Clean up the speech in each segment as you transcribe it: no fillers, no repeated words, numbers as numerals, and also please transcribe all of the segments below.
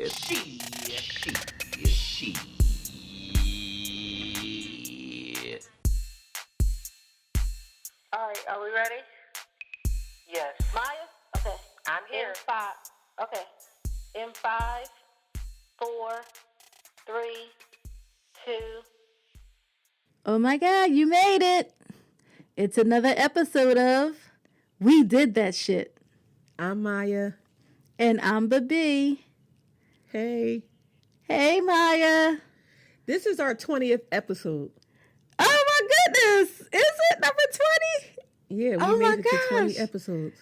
All right, are we ready? Yes. Maya? Okay. I'm here. Okay. In 5, 4, 3, 2. Oh my God, you made it. It's another episode of We Did That Shit. I'm Maya. And I'm Bibbi. Hey. Hey, Maya. This is our 20th episode. Oh my goodness. Is it number 20? Yeah, we made it to 20 episodes.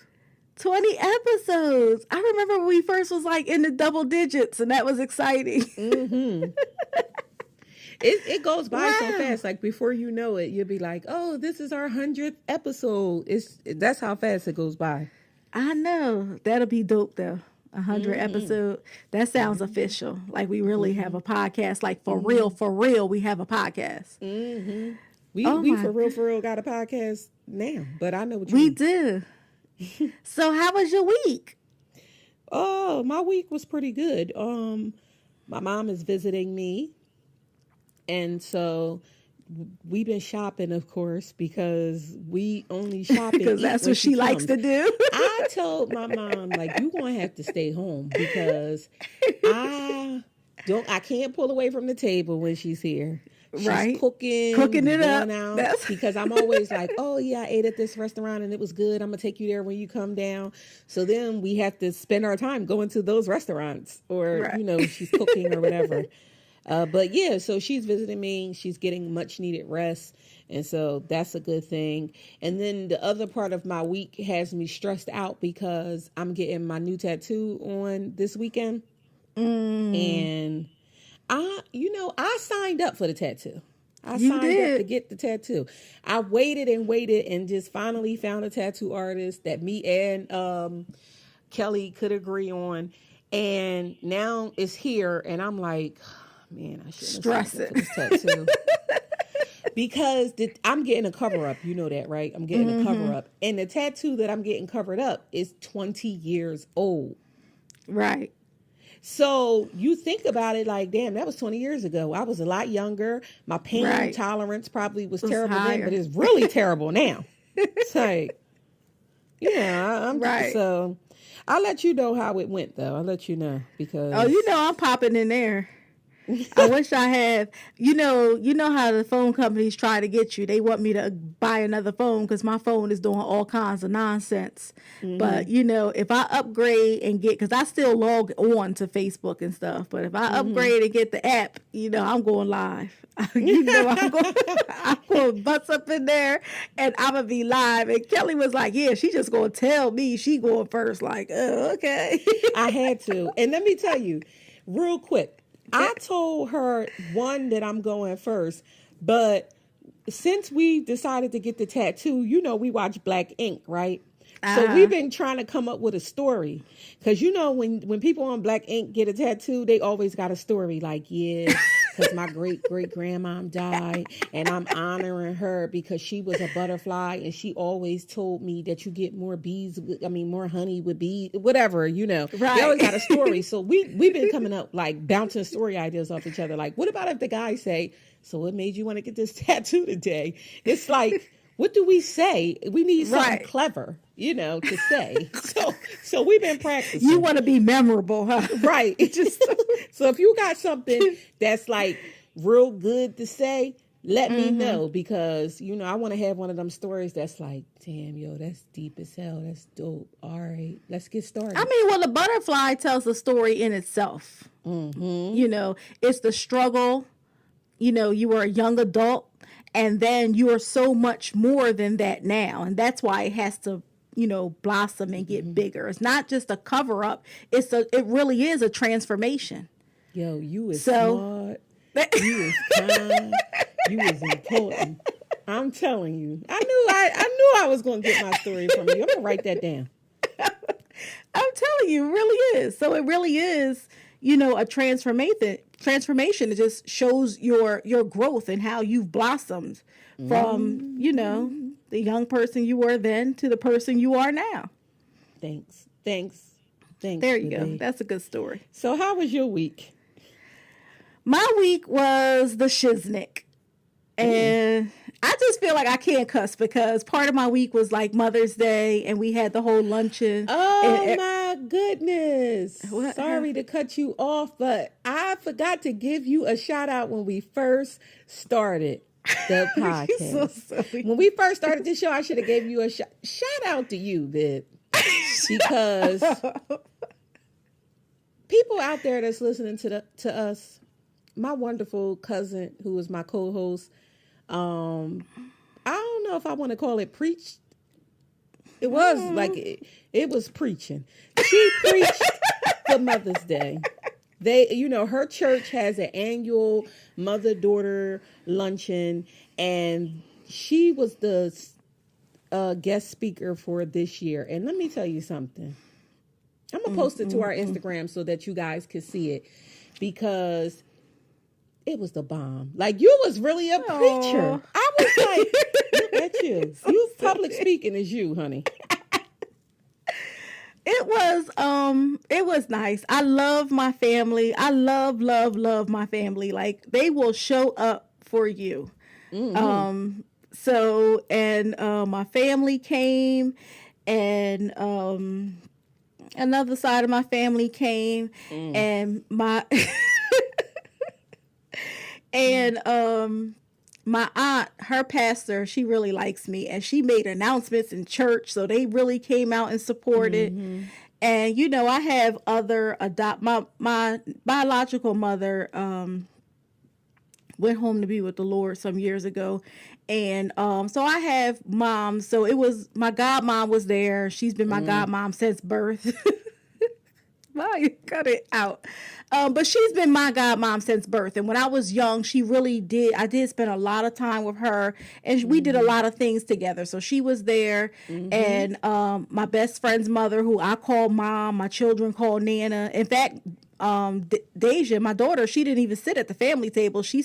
20 episodes. I remember when we first was like in the double digits, and that was exciting. Mm-hmm. It goes by so fast. Like before you know it, you'll be like, "Oh, this is our 100th episode." That's how fast it goes by. I know. That'll be dope though. 100 episode. That sounds official. Like we really have a podcast. Like for real, we have a podcast. Mm-hmm. We for real got a podcast now. But I know what you mean. We do. So how was your week? Oh, my week was pretty good. My mom is visiting me. And so we've been shopping, of course, because we only shop because that's what she likes to do. I told my mom, like, you're going to have to stay home because I can't pull away from the table when she's here. She's cooking it up out because I'm always like, oh yeah, I ate at this restaurant and it was good. I'm gonna take you there when you come down. So then we have to spend our time going to those restaurants, or she's cooking or whatever. But yeah, so she's visiting me. She's getting much needed rest. And so that's a good thing. And then the other part of my week has me stressed out because I'm getting my new tattoo on this weekend. And I signed up for the tattoo. I signed up to get the tattoo. I waited and just finally found a tattoo artist that me and Kelly could agree on. And now it's here. And I'm like, man, I shouldn't have signed up for this tattoo. Because I'm getting a cover up. You know that, right? I'm getting a cover up. And the tattoo that I'm getting covered up is 20 years old. Right. So you think about it like, damn, that was 20 years ago. I was a lot younger. My pain tolerance probably was terrible then, but it's really terrible now. It's like, I'm right. So I'll let you know how it went, though. I'll let you know because. Oh, I'm popping in there. I wish I had, you know how the phone companies try to get you. They want me to buy another phone because my phone is doing all kinds of nonsense. But, if I upgrade and because I still log on to Facebook and stuff, but if I upgrade and get the app, I'm going live. I'm going to bust up in there and I'm going to be live. And Kelly was like, yeah, she just going to tell me she going first. Like, oh, okay. I had to. And let me tell you real quick. I told her that I'm going first, but since we decided to get the tattoo, we watch Black Ink, right? So we've been trying to come up with a story because when people on Black Ink get a tattoo, they always got a story like, yeah, because my great grandmom died and I'm honoring her because she was a butterfly and she always told me that you get more more honey with bees, whatever, Right. They always got a story. So we've been coming up like bouncing story ideas off each other. Like, what about if the guy say, so what made you want to get this tattoo today? It's like, what do we say? We need something clever, to say. So we've been practicing. You want to be memorable, huh? Right. So if you got something that's like real good to say, let me know because, I want to have one of them stories that's like, damn, yo, that's deep as hell. That's dope. All right, let's get started. I mean, well, the butterfly tells a story in itself. It's the struggle. You were a young adult. And then you are so much more than that now. And that's why it has to, blossom and get bigger. It's not just a cover up. It really is a transformation. Yo, you is smart. You is kind. You is important. I'm telling you. I knew I was going to get my story from you. I'm going to write that down. I'm telling you, it really is. So it really is, a transformation. It just shows your growth and how you've blossomed from, the young person you were then to the person you are now. Thanks. Thanks, there you Bibbi. go. That's a good story. So how was your week? My week was the shiznick. And I just feel like I can't cuss because part of my week was like Mother's Day and we had the whole luncheon. Oh my goodness. What? Sorry to cut you off, but I forgot to give you a shout out when we first started the podcast. So silly. When we first started the show, I should have gave you a shout out to you, Bib. Because people out there that's listening to us, my wonderful cousin who is my co-host, I don't know if I want to call it preached. It was like it was preaching. She preached for Mother's Day. Her church has an annual mother-daughter luncheon, and she was the guest speaker for this year. And let me tell you something. I'm gonna post it to our Instagram so that you guys can see it, because it was the bomb. Like, you was really a preacher. I was like, look at you. You public speaking is you, honey. It was nice. I love my family. I love my family. Like, they will show up for you. Mm-hmm. My family came, and another side of my family came, and my and my aunt, her pastor, she really likes me, and she made announcements in church, so they really came out and supported. Mm-hmm. And I have other my biological mother went home to be with the Lord some years ago, and so I have moms. So it was my godmom was there. She's been my godmom since birth. Wow, you cut it out. But she's been my godmom since birth. And when I was young, I did spend a lot of time with her, and we did a lot of things together. So she was there, and my best friend's mother, who I call Mom, my children call Nana. In fact, Deja, my daughter, she didn't even sit at the family table. She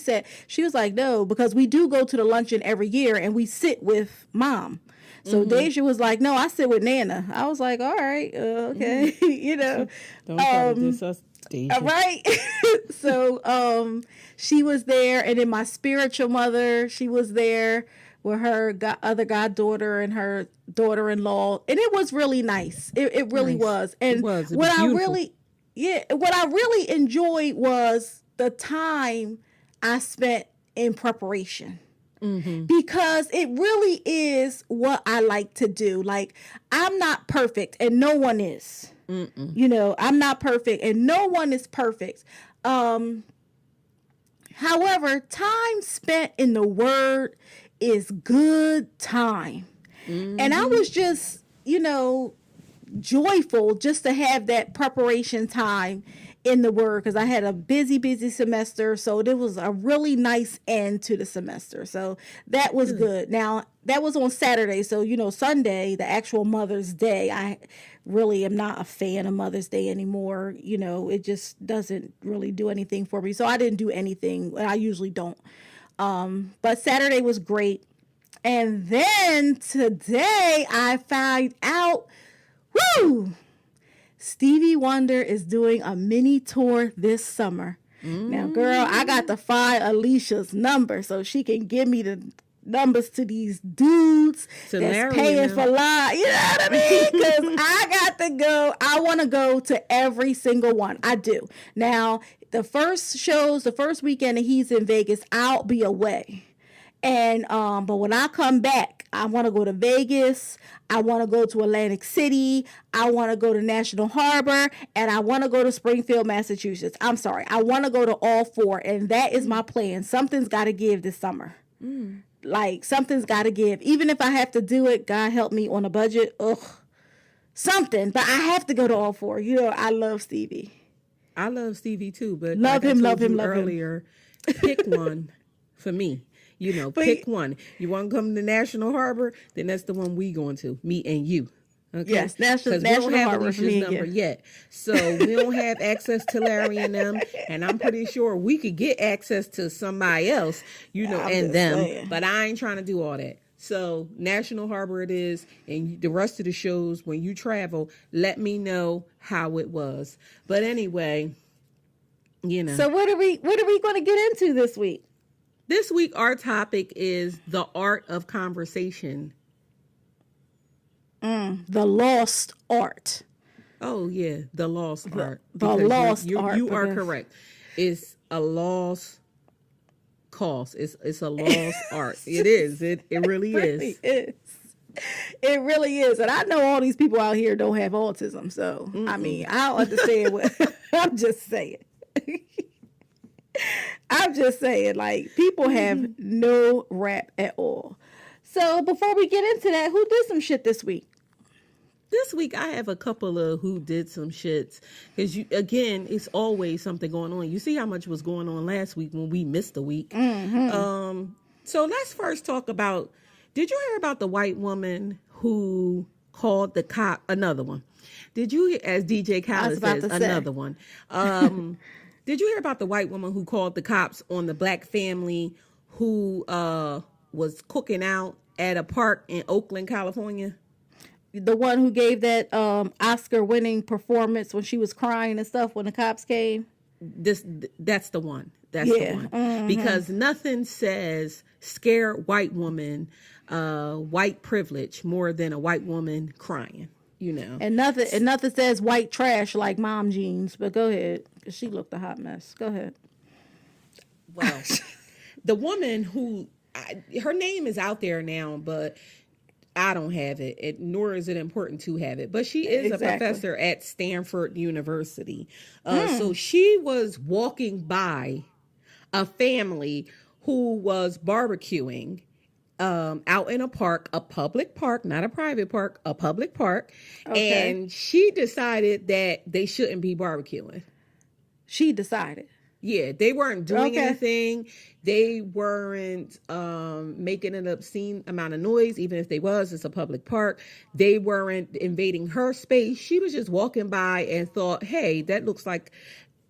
was like, no, because we do go to the luncheon every year, and we sit with Mom. So Deja was like, no, I sit with Nana. I was like, all right, okay, Don't try to diss us, Deja. Right. So she was there, and then my spiritual mother, she was there with her other goddaughter and her daughter-in-law, and it was really nice. It really was. And it was what beautiful. What I really enjoyed was the time I spent in preparation. Mm-hmm. Because it really is what I like to do. Like, I'm not perfect, and no one is. Mm-mm. I'm not perfect, and no one is perfect. However, time spent in the Word is good time. Mm-hmm. And I was just, joyful just to have that preparation time in the Word, because I had a busy semester, so there was a really nice end to the semester. So that was good. Now, that was on Saturday, so Sunday, the actual Mother's Day, I really am not a fan of Mother's Day anymore. It just doesn't really do anything for me, so I didn't do anything. I usually don't. But Saturday was great. And then today I found out, Stevie Wonder is doing a mini tour this summer. Now, girl, I got to find Alicia's number so she can give me the numbers to these dudes that's paying for live. You know what I mean? Because I got to go. I want to go to every single one. I do. Now, the first weekend that he's in Vegas, I'll be away. And but when I come back, I want to go to Vegas. I want to go to Atlantic City. I want to go to National Harbor, and I want to go to Springfield, Massachusetts. I'm sorry. I want to go to all four, and that is my plan. Something's got to give this summer. Like, something's got to give. Even if I have to do it, God help me, on a budget. Something. But I have to go to all four. I love Stevie. I love Stevie too, but love him earlier. Pick one for me. Pick one. You want to come to National Harbor? Then that's the one we going to. Me and you. Okay? Yes, National we don't have Harbor for me number yet. So we don't have access to Larry and them. And I'm pretty sure we could get access to somebody else, and them. Saying. But I ain't trying to do all that. So National Harbor it is, and the rest of the shows, when you travel, let me know how it was. But anyway, So what are we going to get into this week? This week our topic is the art of conversation. The lost art. Oh yeah, the lost art. The lost art. You are correct. It's a lost cause. It's a lost art. It is. It really is. It really is. And I know all these people out here don't have autism. So, I mean, I don't understand what I'm just saying. I'm just saying, like, people have no rap at all. So, before we get into that, who did some shit this week? This week, I have a couple of who did some shits. Because, again, it's always something going on. You see how much was going on last week when we missed a week. So, let's first talk about, did you hear about the white woman who called the cop, another one? Did you, as DJ Khaled says, another one? Did you hear about the white woman who called the cops on the black family who was cooking out at a park in Oakland, California? The one who gave that Oscar-winning performance when she was crying and stuff when the cops came? That's the one. That's the one. Because nothing says scare white woman, white privilege more than a white woman crying. You know, and nothing says white trash like mom jeans. But go ahead, because she looked a hot mess. Go ahead. Well, the woman who her name is out there now, but I don't have it, nor is it important to have it. But she is a professor at Stanford University. So she was walking by a family who was barbecuing out in a park, a public park, not a private park, a public park. Okay. And she decided that they shouldn't be barbecuing. She decided. Yeah, they weren't doing anything. They weren't making an obscene amount of noise, even if they was. It's a public park. They weren't invading her space. She was just walking by and thought, hey, that looks like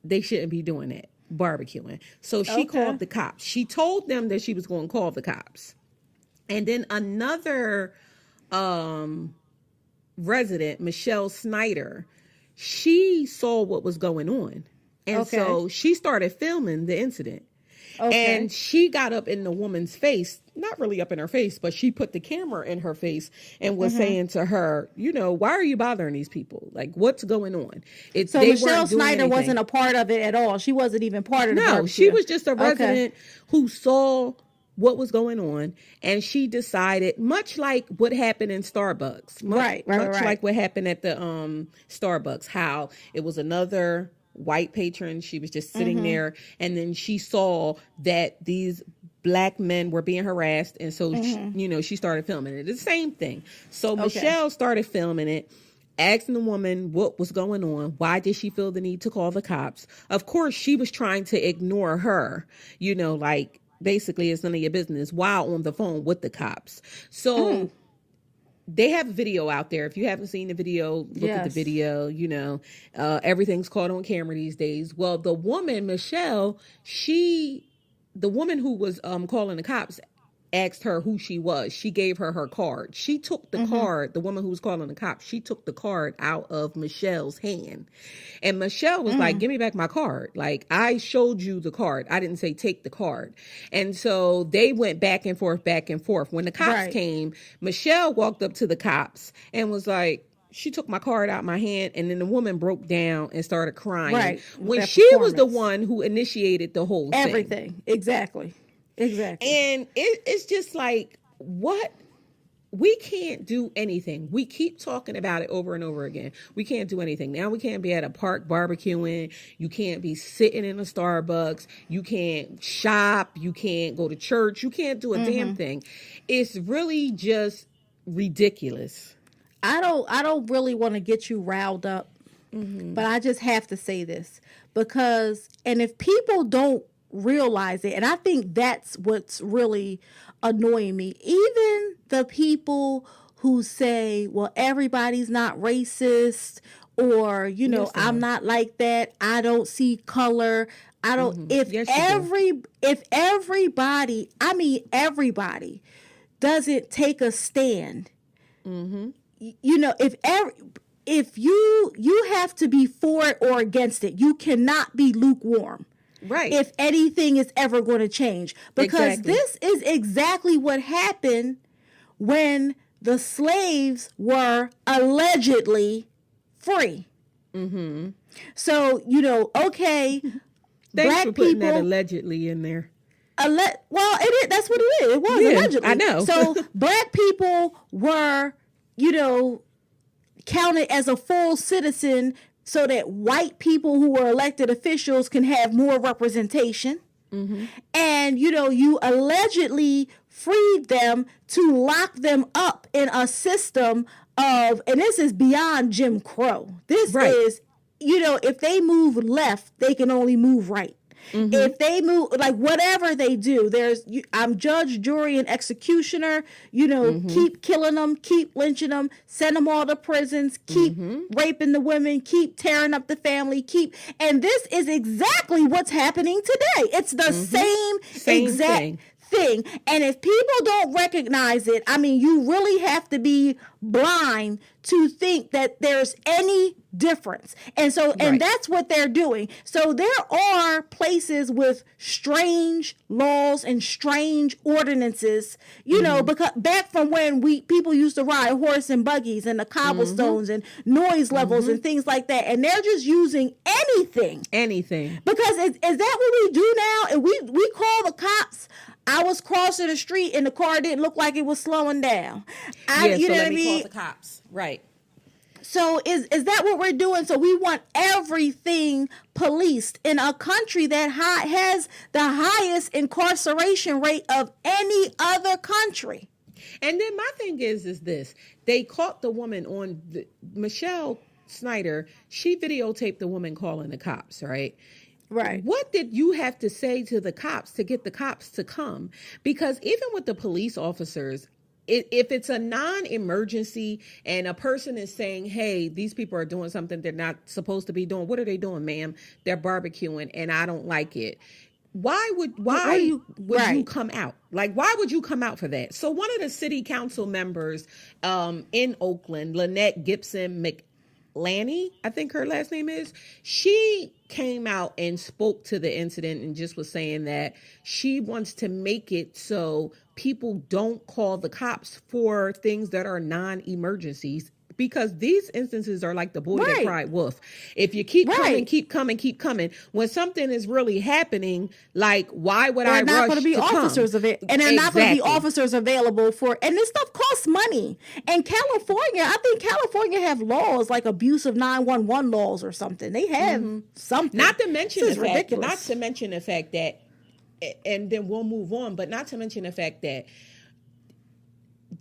they shouldn't be doing that, barbecuing. So she called the cops. She told them that she was going to call the cops. And then another resident, Michelle Snyder, she saw what was going on. And so she started filming the incident. And she got up in the woman's face, not really up in her face, but she put the camera in her face and was saying to her, you know, why are you bothering these people? Like, what's going on? So Michelle Snyder wasn't a part of it at all. She wasn't even part of the barbecue. No, she was just a resident who saw what was going on, and she decided, much like what happened in Starbucks, much like what happened at the Starbucks, how it was another white patron. She was just sitting there, and then she saw that these black men were being harassed, and so she started filming it. It's the same thing. So Michelle started filming it, asking the woman what was going on. Why did she feel the need to call the cops? Of course, she was trying to ignore her, like, basically it's none of your business, while on the phone with the cops. So they have a video out there. If you haven't seen the video, look at the video. Everything's caught on camera these days. Well, the woman, Michelle, the woman who was calling the cops, asked her who she was. She gave her her card. She took the card, the woman who was calling the cops, she took the card out of Michelle's hand. And Michelle was like, give me back my card. Like, I showed you the card. I didn't say take the card. And so they went back and forth, back and forth. When the cops came, Michelle walked up to the cops and was like, she took my card out of my hand, and then the woman broke down and started crying. When she was the one who initiated the whole thing. Everything. Exactly. And it's just like, what? We can't do anything. We keep talking about it over and over again. We can't do anything. Now we can't be at a park barbecuing. You can't be sitting in a Starbucks. You can't shop. You can't go to church. You can't do a damn thing. It's really just ridiculous. I don't really want to get you riled up, but I just have to say this because, and if people don't realize it, and I think that's what's really annoying me, even the people who say, well, everybody's not racist, or I'm not like that, I don't see color, I don't if everybody, I mean everybody, doesn't take a stand, you know, if you have to be for it or against it, you cannot be lukewarm. Right. If anything is ever going to change, because this is exactly what happened when the slaves were allegedly free. So, you know, okay, Thanks black for putting people, that allegedly in there. well, it is. That's what it is. It was allegedly. I know. So black people were, you know, counted as a full citizen so that white people who were elected officials can have more representation. And, you know, you allegedly freed them to lock them up in a system of, and this is beyond Jim Crow. This is, you know, if they move left, they can only move right. If they move, like whatever they do, I'm judge, jury, and executioner, you know, keep killing them, keep lynching them, send them all to prisons, keep raping the women, keep tearing up the family, and this is exactly what's happening today. It's the same exact thing. And if people don't recognize it, I mean, you really have to be blind to think that there's any difference. And so, and that's what they're doing. So there are places with strange laws and strange ordinances, you know, because back from when people used to ride horse and buggies and the cobblestones and noise levels and things like that. And they're just using anything. Because is that what we do now? And we call the cops. I was crossing the street and the car didn't look like it was slowing down. You know what I mean? Call the cops. Right. So is that what we're doing? So we want everything policed in a country that has the highest incarceration rate of any other country. And then my thing is this. They caught the woman on Michelle Snyder. She videotaped the woman calling the cops, right? Right. What did you have to say to the cops to get the cops to come? Because even with the police officers, if it's a non-emergency and a person is saying, hey, these people are doing something they're not supposed to be doing. What are they doing, ma'am? They're barbecuing and I don't like it. Why would you come out? Like, why would you come out for that? So one of the city council members in Oakland, Lynette Gibson McLaney, I think her last name is, she came out and spoke to the incident and just was saying that she wants to make it so people don't call the cops for things that are non-emergencies, because these instances are like the boy that cried wolf. If you keep coming, when something is really happening, like, why would I rush to come? There are not going to be officers of it, and there are not going to be officers available for, and this stuff costs money. And California, I think California have laws like abusive 911 laws or something. They have something. Not to mention the fact that, and then we'll move on, but not to mention the fact that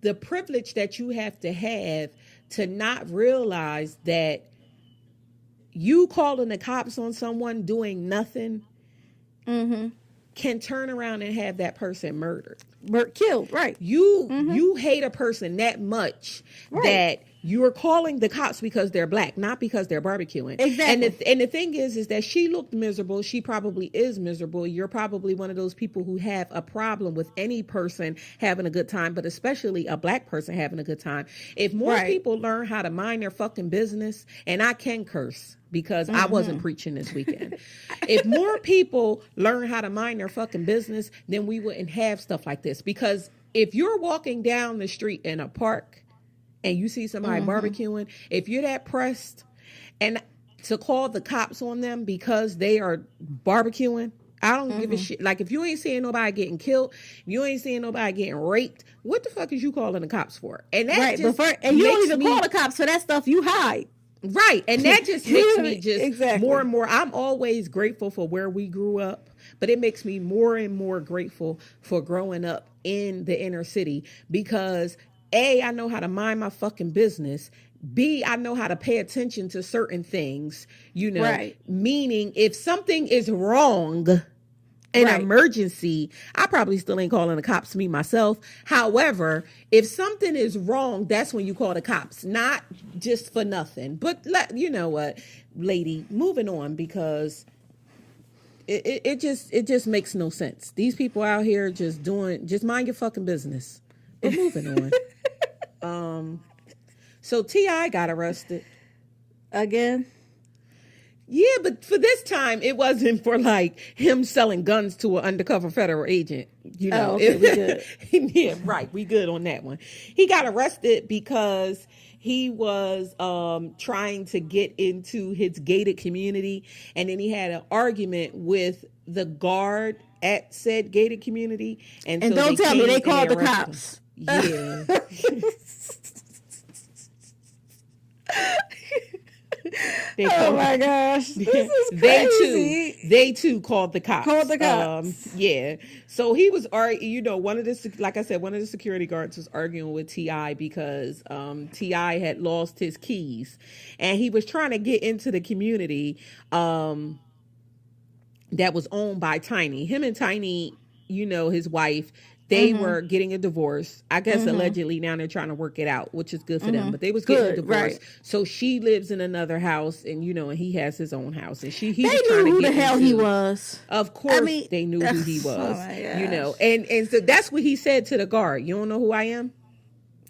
the privilege that you have to not realize that you calling the cops on someone doing nothing can turn around and have that person murdered. Killed, right. You hate a person that much that you're calling the cops because they're black, not because they're barbecuing. Exactly. And the thing is that she looked miserable. She probably is miserable. You're probably one of those people who have a problem with any person having a good time, but especially a black person having a good time. If more people learn how to mind their fucking business, and I can curse because I wasn't preaching this weekend. If more people learn how to mind their fucking business, then we wouldn't have stuff like this. Because if you're walking down the street in a park and you see somebody barbecuing, if you're that pressed and to call the cops on them because they are barbecuing, I don't give a shit. Like, if you ain't seeing nobody getting killed, you ain't seeing nobody getting raped, what the fuck is you calling the cops for? And that just and you don't even call the cops for that stuff, you hide. Right. And that just makes me just more and more. I'm always grateful for where we grew up, but it makes me more and more grateful for growing up in the inner city, because A, I know how to mind my fucking business. B, I know how to pay attention to certain things, you know, meaning if something is wrong, an emergency, I probably still ain't calling the cops me myself. However, if something is wrong, that's when you call the cops, not just for nothing. But you know what, lady, moving on, because it just makes no sense. These people out here just mind your fucking business. But moving on. So T.I. got arrested. Again? Yeah, but for this time, it wasn't for like him selling guns to an undercover federal agent. You know, okay, we good. Yeah, right. We good on that one. He got arrested because he was trying to get into his gated community, and then he had an argument with the guard at said gated community. And so don't tell me they called the cops. Yeah. Oh my gosh, this is crazy. They too called the cops. Yeah. So he was one of the security guards was arguing with T.I. because T.I. had lost his keys, and he was trying to get into the community that was owned by Tiny. Him and Tiny, his wife. They were getting a divorce. I guess allegedly now they're trying to work it out, which is good for them. But they was getting a divorce. Right. So she lives in another house, and and he has his own house. And he was trying to get who the hell he was. Of course, they knew who he was. Oh and so that's what he said to the guard. You don't know who I am?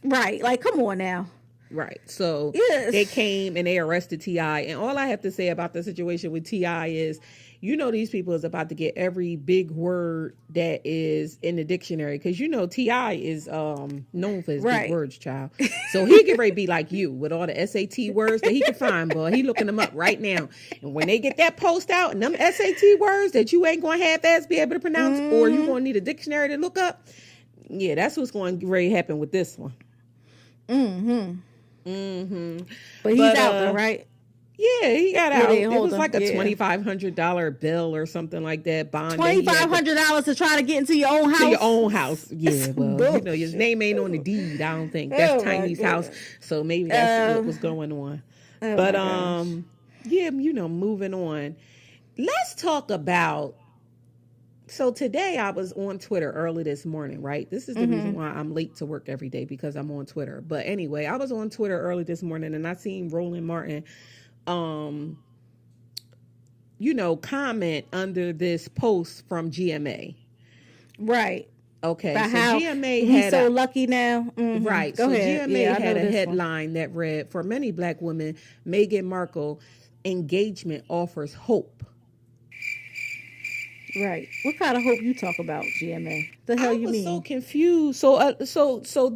Right. Like, come on now. Right. So they came and they arrested T.I. And all I have to say about the situation with T.I. is, these people is about to get every big word that is in the dictionary. Because, T.I. is known for his big words, child. So he get ready to be like you with all the SAT words that he can find, boy. He looking them up right now. And when they get that post out and them SAT words that you ain't going to half-ass be able to pronounce or you going to need a dictionary to look up, yeah, that's what's going to ready to happen with this one. But he's out there, right? Yeah, he got out. It was like a $2,500 bill or something like that. Bond. $2,500 to try to get into your own house. To your own house. Yeah, well, his name ain't on the deed. I don't think that's Tiny's house. So maybe that's what was going on. But moving on. Let's talk about. So today I was on Twitter early this morning, right? This is the reason why I'm late to work every day, because I'm on Twitter. But anyway, I was on Twitter early this morning and I seen Roland Martin, comment under this post from GMA. Right. Okay. About so how GMA he's so lucky now. Right. Go ahead. GMA had a headline that read, "For many Black women, Meghan Markle engagement offers hope." Right. What kind of hope you talk about, GMA? The hell you mean? I was so confused. So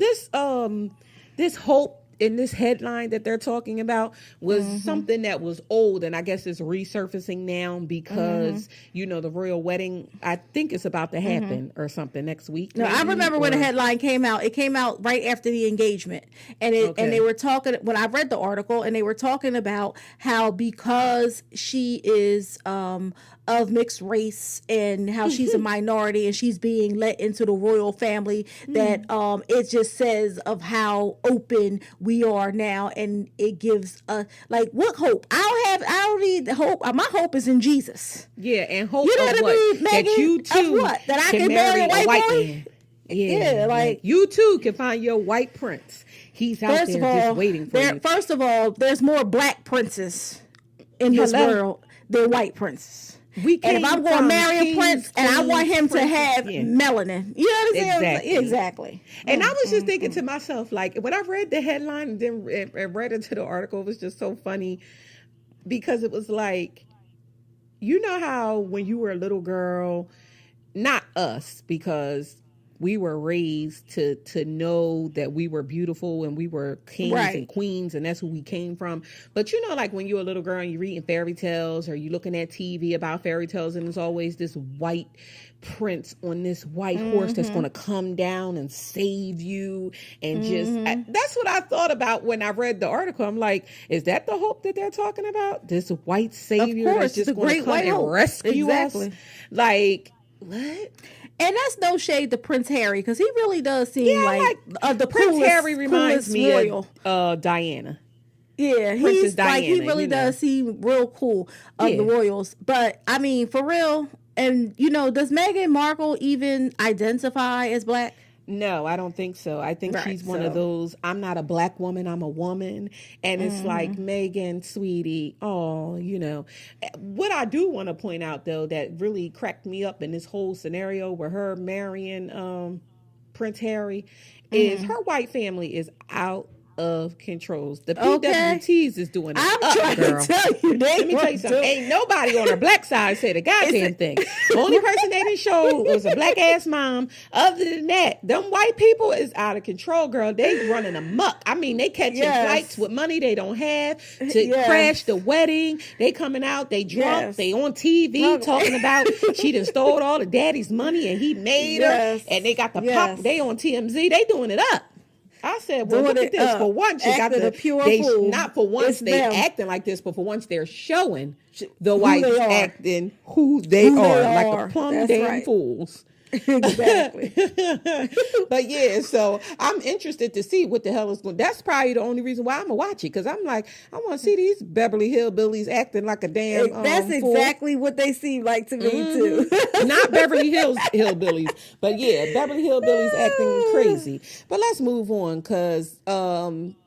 this hope in this headline that they're talking about was something that was old, and I guess it's resurfacing now because the royal wedding, I think it's about to happen or something next week. No, I remember when the headline came out. It came out right after the engagement, and they were talking when I read the article, and they were talking about how because she is of mixed race and how she's a minority and she's being let into the royal family, that it just says of how open we are now, and it gives what hope? I don't need hope. My hope is in Jesus. Yeah, and hope of what? Megan, that you too that I can marry a white boy. Man. Yeah, like you too can find your white prince. He's out there just waiting for you. First of all, there's more black princes in this world than white princes. And if I'm going to marry a prince and I want him to have melanin, you know what I'm saying? Exactly. And I was just thinking to myself, like, when I read the headline and then read into the article, it was just so funny because it was like, you know how when you were a little girl, not us, because we were raised to know that we were beautiful and we were kings and queens, and that's who we came from. But like when you're a little girl and you're reading fairy tales or you're looking at TV about fairy tales, and there's always this white prince on this white horse that's going to come down and save you, and that's what I thought about when I read the article. I'm like, is that the hope that they're talking about? This white savior that's just going to come and rescue us? Like, what? And that's no shade to Prince Harry, because he really does seem like the Prince coolest, Harry reminds me royal. Of Diana. Yeah, he's Diana, like, he really does seem real cool of the royals. But I mean, for real, and does Meghan Markle even identify as black? No, I don't think so. I think she's one of those, I'm not a black woman, I'm a woman. And it's like, Megan, sweetie, What I do want to point out, though, that really cracked me up in this whole scenario with her marrying Prince Harry, is her white family is out of controls. The PWTs is doing it. I'm up, trying girl. to tell you. Let me tell you something. Ain't nobody on the black side said a goddamn thing. Only person they didn't show was a black ass mom. Other than that, them white people is out of control, girl. They running amok. I mean, they catching flights with money they don't have to crash the wedding. They coming out, they drunk, they on TV talking about she done stole all the daddy's money and he made her. And they got the pop. They on TMZ. They doing it up. I said, well, look at this. For once, you got the pure fool. Not for once they acting like this, but for once they're showing the whites acting who they are, like a plum damn fools. Exactly. But yeah, so I'm interested to see what the hell is going. That's probably the only reason why I'm gonna watch it, because I'm like, I want to see these Beverly Hillbillies acting like a damn. That's exactly what they seem like to me too. Not Beverly Hills Hillbillies, but yeah, Beverly Hillbillies acting crazy. But let's move on, because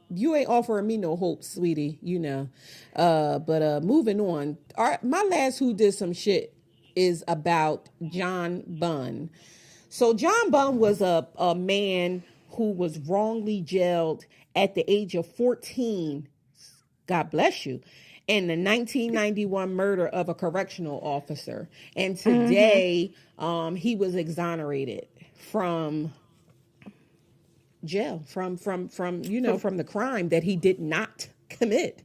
you ain't offering me no hope, sweetie. You know. But moving on. My last who did some shit is about John Bunn. So John Bunn was a man who was wrongly jailed at the age of 14, God bless you, in the 1991 murder of a correctional officer. And today he was exonerated from jail, from the crime that he did not commit.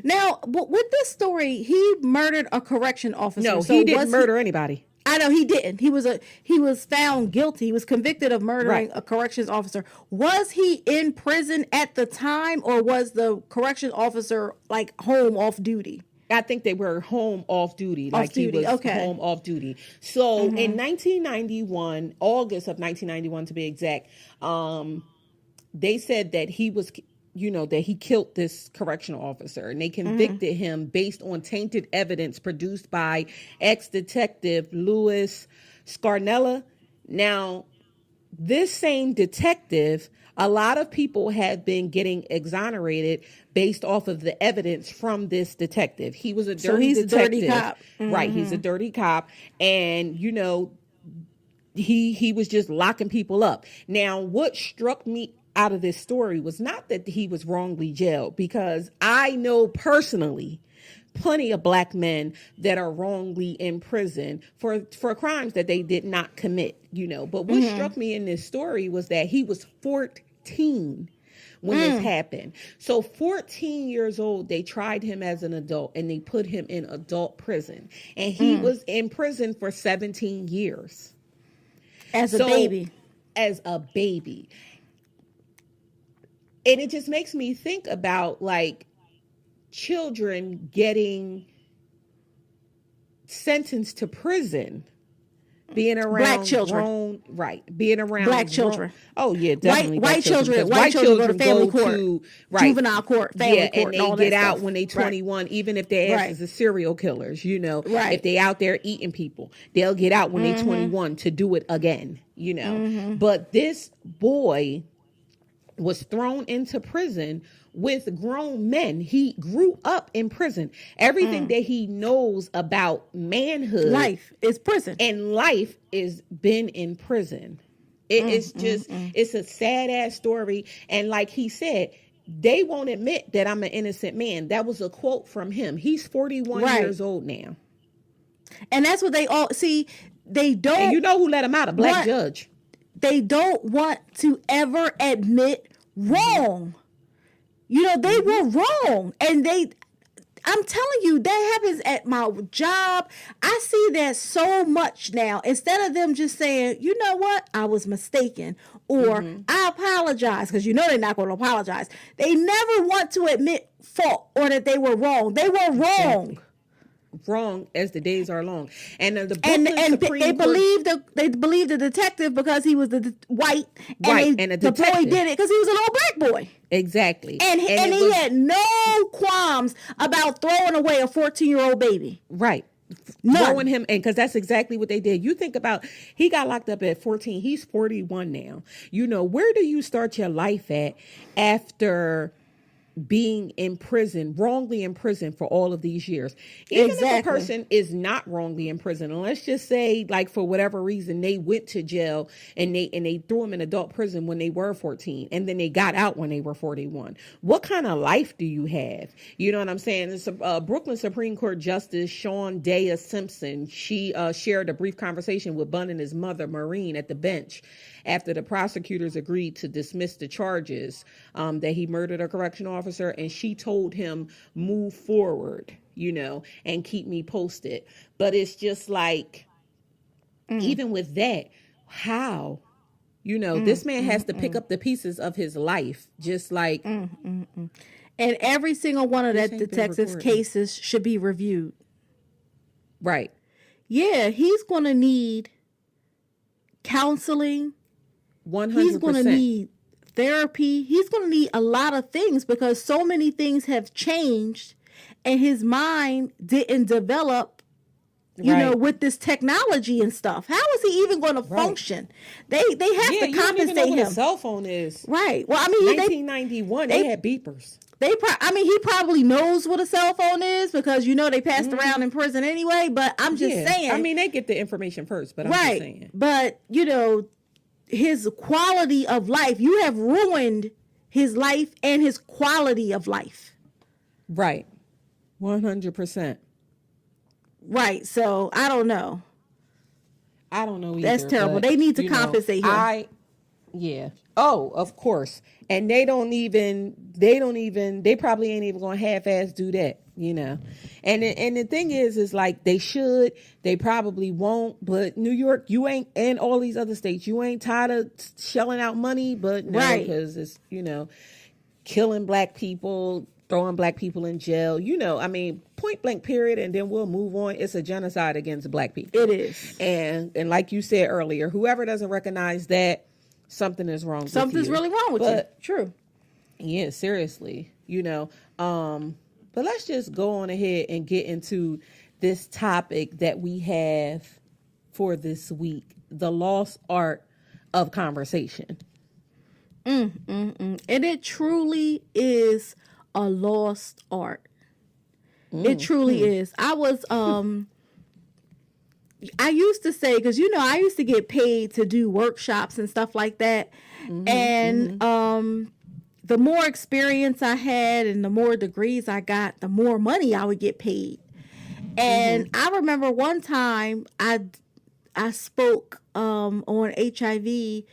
Now, with this story, he murdered a correction officer. No, he didn't murder anybody. I know he didn't. He was found guilty. He was convicted of murdering a corrections officer. Was he in prison at the time, or was the correction officer like home off duty? I think they were home off duty. He was home off duty. So in 1991, August of 1991 to be exact, they said that he was, that he killed this correctional officer, and they convicted him based on tainted evidence produced by ex-detective Louis Scarnella. Now, this same detective, a lot of people have been getting exonerated based off of the evidence from this detective. He was a dirty detective. A dirty cop. Right, he's a dirty cop, and he was just locking people up. Now, what struck me out of this story was not that he was wrongly jailed, because I know personally plenty of black men that are wrongly in prison for crimes that they did not commit, But what struck me in this story was that he was 14 when this happened. So 14 years old, they tried him as an adult and they put him in adult prison. And he was in prison for 17 years. As a baby. As a baby. And it just makes me think about like children getting sentenced to prison, being around black children, being around black children. Oh yeah, definitely white children. White children go to family court, juvenile court, family court, and they get out when they 21, even if their asses are serial killers. If they out there eating people, they'll get out when they 21 to do it again. But this boy was thrown into prison with grown men. He grew up in prison. Everything that he knows about manhood, life is prison, and life is been in prison. It's a sad ass story. And like he said, they won't admit that I'm an innocent man. That was a quote from him. He's 41 years old now. And that's what they all see. They don't. And you know who let him out? A black judge. They don't want to ever admit wrong. They were wrong. And I'm telling you, that happens at my job. I see that so much now. Instead of them just saying, you know what, I was mistaken, or I apologize, because they're not going to apologize. They never want to admit fault or that they were wrong. They were wrong. Exactly. Wrong as the days are long, and the they believed the detective because he was the white, and the boy did it because he was a little black boy. Exactly, and he had no qualms about throwing away a 14-year-old baby. Right. None. Throwing him in, because that's exactly what they did. You think about, he got locked up at 14. He's 41 now. Where do you start your life at after being in prison, wrongly in prison for all of these years. Even if a person is not wrongly in prison, and let's just say, like, for whatever reason, they went to jail and they threw them in adult prison when they were 14, and then they got out when they were 41. What kind of life do you have? You know what I'm saying? It's Brooklyn Supreme Court Justice Sean Daya Simpson. She shared a brief conversation with Bunn and his mother, Maureen, at the bench after the prosecutors agreed to dismiss the charges that he murdered a correctional officer, and she told him, move forward, you know, and keep me posted. But it's just like, even with that, how? You know, this man has to pick up the pieces of his life, just like... And every single one of that detective's cases should be reviewed. Right. Yeah, he's going to need counseling. 100%. He's going to need therapy. He's going to need a lot of things because so many things have changed and his mind didn't develop, you know, with this technology and stuff. How is he even going to function? They have to compensate you don't even know him. what a cell phone is. Right. Well, I mean, 1991, they had beepers. He probably knows what a cell phone is because, you know, they passed around in prison anyway. But I'm just saying. I mean, they get the information first, but I'm just saying. But, you know, his quality of life, you have ruined his life and his quality of life. Right. 100%. Right. So I don't know. I don't know either. That's terrible. They need to compensate him. Yeah. Oh, of course. And they probably ain't even going to half-ass do that, you know. And the thing is like they probably won't, but New York, you ain't, and all these other states, you ain't tired of shelling out money, but no, because it's, you know, killing black people, throwing black people in jail, you know, I mean, point blank period, and then we'll move on. It's a genocide against black people. It is. And like you said earlier, whoever doesn't recognize that, something is wrong with you. Something's really wrong with you. True. Yeah, seriously, you know. But let's just go on ahead and get into this topic that we have for this week, the lost art of conversation. And it truly is a lost art. It truly is. I used to say, because, you know, I used to get paid to do workshops and stuff like that. And the more experience I had and the more degrees I got, the more money I would get paid. And I remember one time I spoke on HIV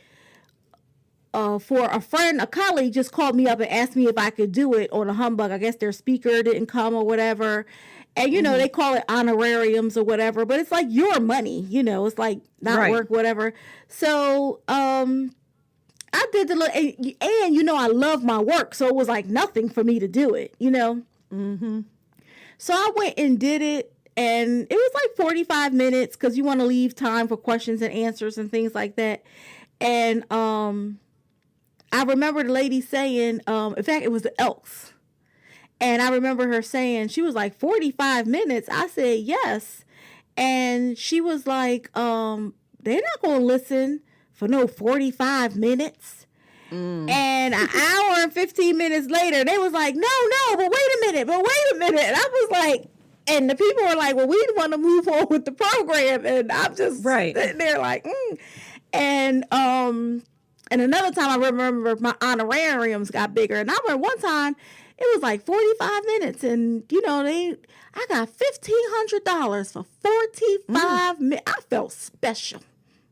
for a friend. A colleague just called me up and asked me if I could do it on a humbug. I guess their speaker didn't come or whatever. And, you know, they call it honorariums or whatever, but it's like your money, you know, it's like not work, whatever. So I did and, you know, I love my work. So it was like nothing for me to do it, you know. So I went and did it, and it was like 45 minutes because you want to leave time for questions and answers and things like that. And I remember the lady saying, in fact, it was the Elks. And I remember her saying, she was like, 45 minutes? I said, yes. And she was like, they're not going to listen for no 45 minutes. And an hour and 15 minutes later, they was like, no, but wait a minute. And I was like, and the people were like, well, we want to move on with the program. And I'm just sitting there like, And another time I remember my honorariums got bigger. And I remember one time, it was like 45 minutes, and, you know, I got $1,500 for 45 minutes. I felt special.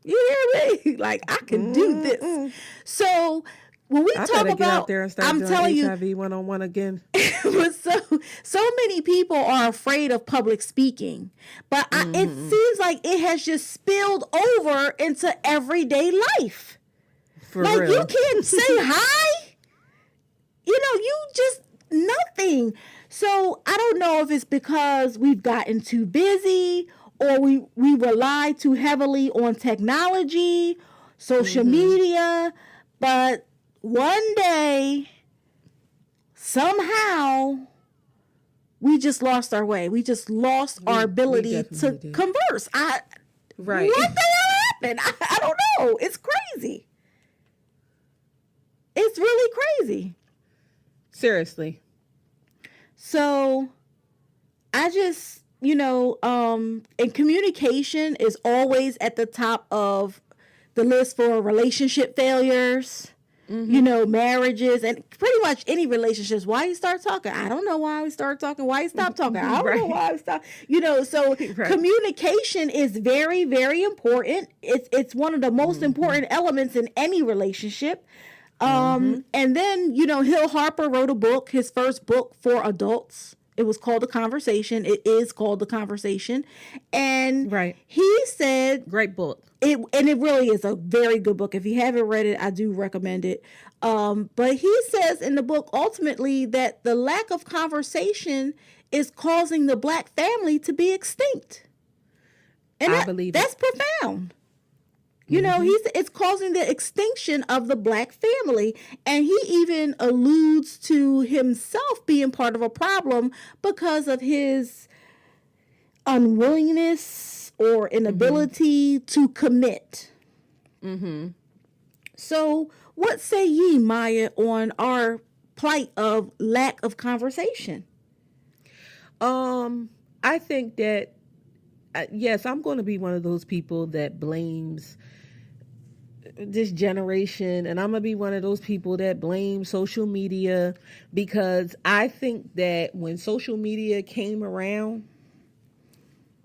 You hear me? Like, I can do this. So when we talk about, get out there and start I'm telling HIV you, one-on-one again. so many people are afraid of public speaking, but it seems like it has just spilled over into everyday life. For like real. You can't say hi. You know, you just nothing. So I don't know if it's because we've gotten too busy or we rely too heavily on technology, social media, but one day, somehow, we just lost our way. We just lost our ability to converse. What the hell happened? I don't know. It's crazy. It's really crazy. Seriously. So I just, and communication is always at the top of the list for relationship failures. Marriages and pretty much any relationships. Why you start talking? I don't know why we start talking. Why you stop talking? I don't know why we stop. So communication is very, very important. It's one of the most important elements in any relationship. And then, Hill Harper wrote a book, his first book for adults. It was called The Conversation. It is called The Conversation. And he said... Great book. It really is a very good book. If you haven't read it, I do recommend it. But he says in the book, ultimately, that the lack of conversation is causing the Black family to be extinct. And I believe that's profound. It's causing the extinction of the Black family. And he even alludes to himself being part of a problem because of his unwillingness or inability to commit. So what say ye, Maya, on our plight of lack of conversation? I think that, yes, I'm going to be one of those people that blames this generation, and I'm going to be one of those people that blame social media, because I think that when social media came around,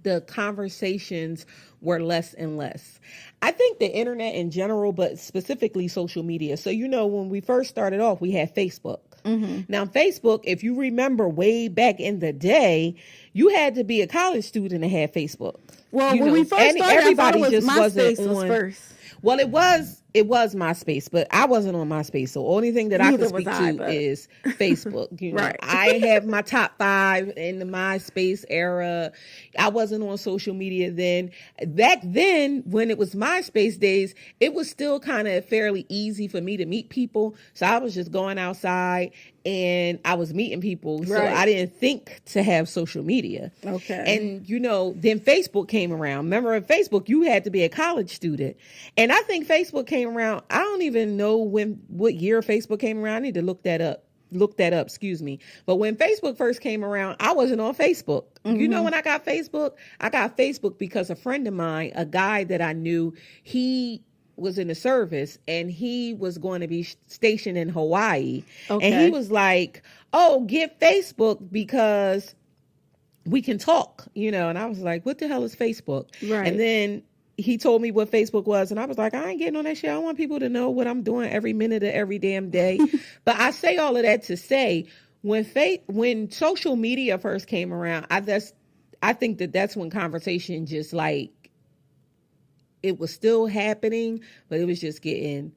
the conversations were less and less. I think the internet in general, but specifically social media. So, when we first started off, we had Facebook. Now, Facebook, if you remember way back in the day, you had to be a college student to have Facebook. Well, when we first started, everybody just wasn't on. First. Well, it was MySpace, but I wasn't on MySpace. So only thing that I can speak to is Facebook. Right. I have my top 5 in the MySpace era. I wasn't on social media then. Back then, when it was MySpace days, it was still kind of fairly easy for me to meet people. So I was just going outside and I was meeting people. So I didn't think to have social media. Okay. And, then Facebook came around. Remember, at Facebook, you had to be a college student. And I think Facebook came around. I don't even know what year Facebook came around. I need to look that up. Excuse me. But when Facebook first came around, I wasn't on Facebook. When I got Facebook? I got Facebook because a friend of mine, a guy that I knew, he was in the service and he was going to be stationed in Hawaii. Okay. And he was like, oh, get Facebook because we can talk, and I was like, what the hell is Facebook? Right. And then he told me what Facebook was, and I was like, I ain't getting on that shit. I want people to know what I'm doing every minute of every damn day. But I say all of that to say, when social media first came around, I think that's when conversation just it was still happening, but it was just getting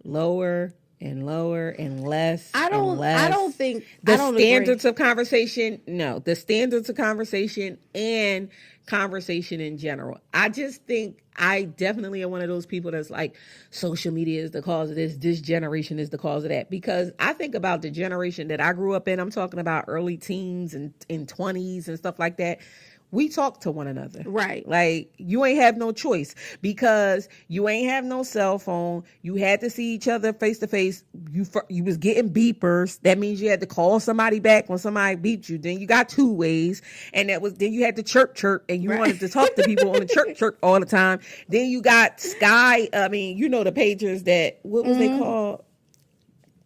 lower and lower and less. I don't think the standards of conversation. No, the standards of conversation and conversation in general. I just think I definitely am one of those people that's like, social media is the cause of this. This generation is the cause of that. Because I think about the generation that I grew up in. I'm talking about early teens and 20s and stuff like that. We talk to one another. Right. Like, you ain't have no choice because you ain't have no cell phone. You had to see each other face to face. You was getting beepers. That means you had to call somebody back when somebody beeped you. Then you got 2 ways. And then you had to chirp, and you wanted to talk to people on the chirp all the time. Then you got Sky. I mean, the pagers that, what was they called?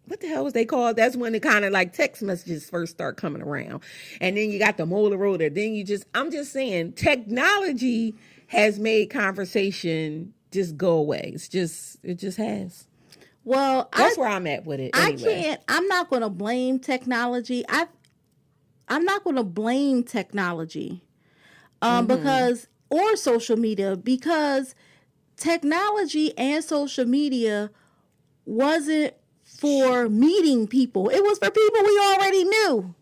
What the hell was they called? That's when the kind of like text messages first start coming around. And then you got the Motorola. Then I'm just saying, technology has made conversation just go away. It just has. Well, that's where I'm at with it. Anyway. I'm not going to blame technology. I'm not going to blame technology because, or social media, because technology and social media wasn't for meeting people. It was for people we already knew.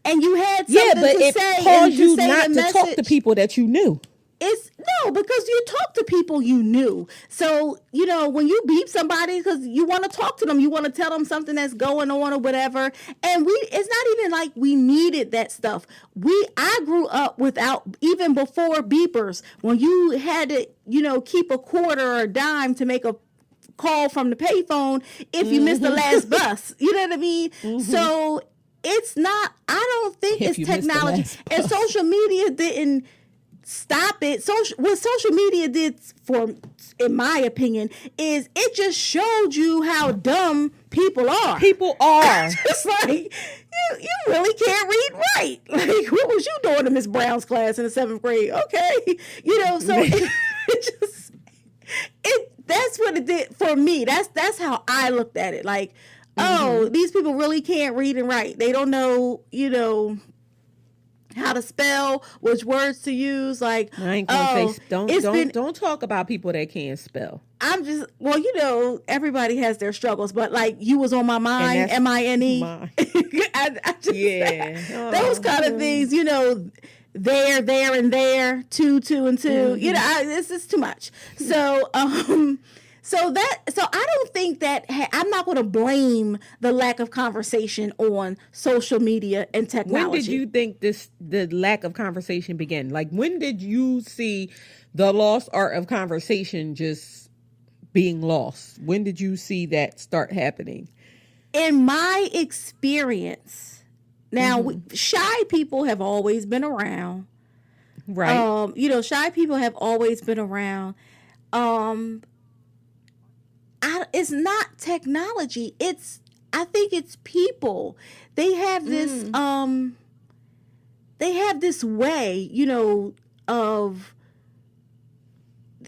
And you had something to say. Yeah, but it caused you not to talk to people that you knew. Because you talk to people you knew. So, when you beep somebody because you want to talk to them, you want to tell them something that's going on or whatever. And it's not even like we needed that stuff. I grew up without, even before beepers, when you had to, keep a quarter or a dime to make a call from the payphone if you missed the last bus. You know what I mean? So it's not, I don't think If it's you missed the technology. last And part. social media didn't stop it. What social media did, in my opinion, is it just showed you how dumb people are. People are. It's like, you really can't read right. Like, what was you doing in Miss Brown's class in the 7th grade? Okay. So that's what it did for me. That's how I looked at it. Like, oh, these people really can't read and write. They don't know, how to spell, which words to use. Like, I ain't gonna say don't talk about people that can't spell. I'm just everybody has their struggles, but like you was on my mind, MINE. I just, those kind of things, there and there, two and two. This is too much. So So I don't think that I'm not going to blame the lack of conversation on social media and technology. When did you think the lack of conversation began? Like, when did you see the lost art of conversation just being lost? When did you see that start happening? In my experience, now shy people have always been around. Right. Shy people have always been around. It's not technology. I think it's people. They have this way, of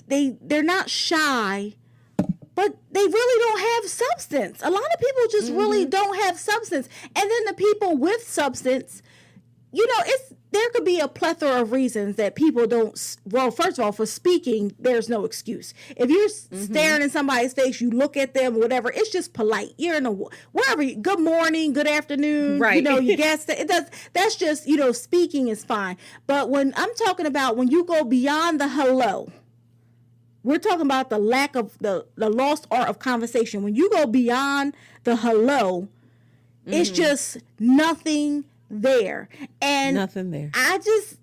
they're not shy, but they really don't have substance. A lot of people just really don't have substance. And then the people with substance, there could be a plethora of reasons that people don't. Well, first of all, for speaking, there's no excuse. If you're staring in somebody's face, you look at them, whatever. It's just polite. You're in wherever. Good morning, good afternoon. Right. You guess that. That's just speaking is fine. But when I'm talking about when you go beyond the hello, we're talking about the lack of the lost art of conversation. When you go beyond the hello, it's just nothing there. And nothing there. I just,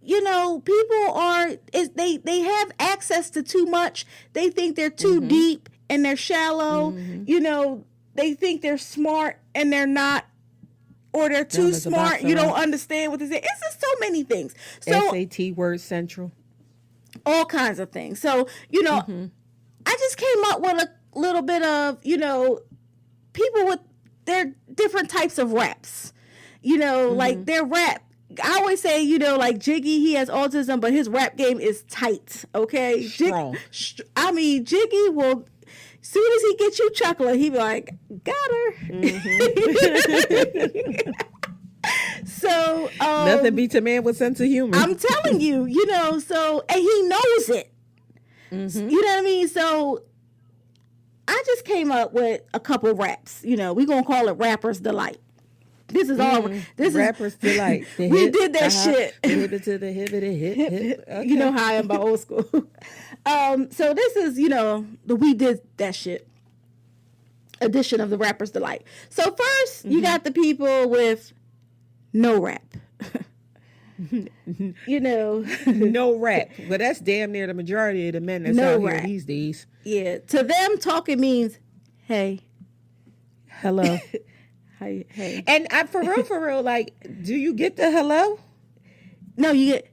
people are, they have access to too much. They think they're too deep and they're shallow. They think they're smart and they're not, or they're too smart. You don't understand what they say. It's just so many things. So SAT word central. All kinds of things. So, I just came up with a little bit of, people with their different types of raps. Like their rap. I always say, like Jiggy, he has autism, but his rap game is tight. Okay, strong. Jiggy will. Soon as he gets you chuckling, he be like, "Got her." So nothing beats a man with sense of humor. I'm telling you, So and he knows it. You know what I mean? So I just came up with a couple raps. We gonna call it Rapper's Delight. This is all. This Rapper's Delight. We did that shit. Hip it to the hip it hip. Okay. You know how I am by old school. So this is the We Did That Shit edition of the Rapper's Delight. So first, you got the people with no rap. No rap. Well, that's damn near the majority of the men that's out here these days. Yeah. To them, talking means, hey, hello. Hey. And for real, like, do you get the hello? No, you get,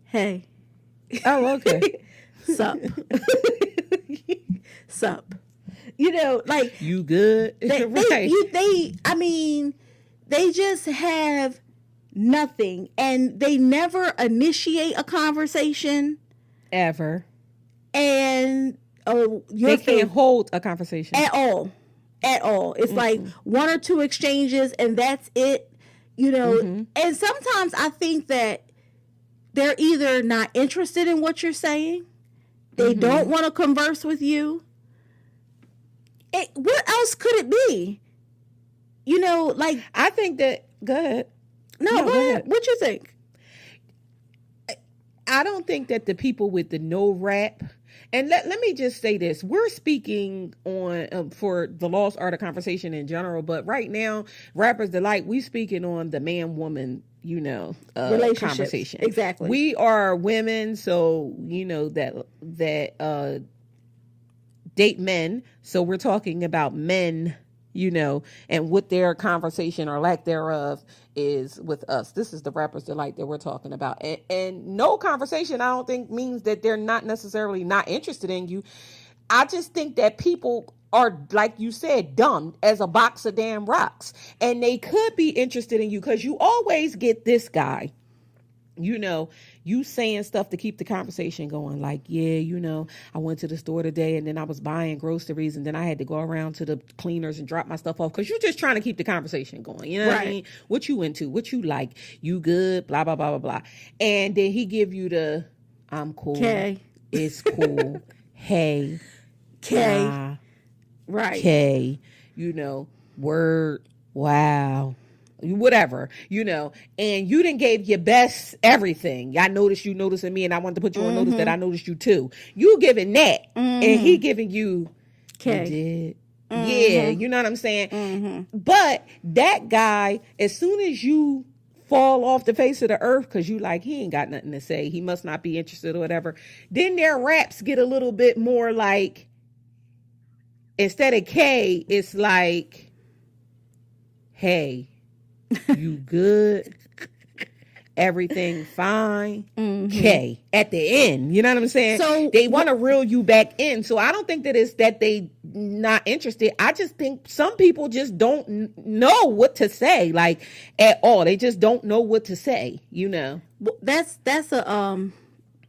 hey. Oh, okay. Sup. Sup. Like. You good? Right. They just have nothing. And they never initiate a conversation. Ever. And they can't hold a conversation. At all. It's like one or two exchanges and that's it, And sometimes I think that they're either not interested in what you're saying. They don't want to converse with you. What else could it be? Like. I think that, go ahead. No, go ahead. What you think? I don't think that the people with the no rap. And let me just say this. We're speaking on for the lost art of conversation in general, but right now, Rapper's Delight, we speaking on the man-woman, conversation. Exactly. We are women, so, that date men. So we're talking about men and what their conversation or lack thereof is with us. This is the rapper's delight that we're talking about. And no conversation, I don't think, means that they're not necessarily not interested in you. I just think that people are, like you said, dumb as a box of damn rocks. And they could be interested in you because you always get this guy, you saying stuff to keep the conversation going. Like, yeah, I went to the store today and then I was buying groceries and then I had to go around to the cleaners and drop my stuff off, because you're just trying to keep the conversation going. You know what I mean? What you into, what you like, you good, blah, blah, blah, blah, blah. And then he give you the, I'm cool. Okay. It's cool. Hey. Okay. Nah, right. Okay. Word. Wow. Whatever, and you didn't gave your best everything. I noticed you noticing me, and I wanted to put you on notice that I noticed you too. You giving that, and he giving you, okay. Did. Yeah, you know what I'm saying? But that guy, as soon as you fall off the face of the earth, because you like, he ain't got nothing to say, he must not be interested or whatever, then their raps get a little bit more like, instead of K, it's like, hey, you good? Everything fine? Okay. At the end, you know what I'm saying? So they want to reel you back in. So I don't think that it's that they not interested. I just think some people just don't know what to say, like, at all. They just don't know what to say, Well, that's a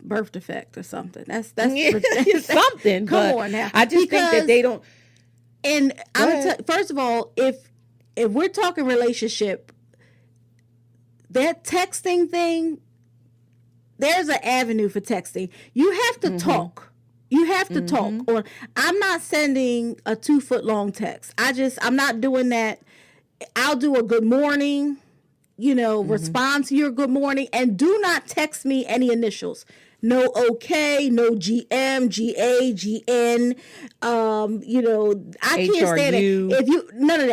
birth defect or something. That's something. Come on now. I just think that they don't. And first of all, if we're talking relationship, that texting thing, there's an avenue for texting. You have to talk. You have to talk. Or I'm not sending a 2-foot long text. I'm not doing that. I'll do a good morning, respond to your good morning, and do not text me any initials. No okay, no GM, GA, GN. I can't stand it. If you none of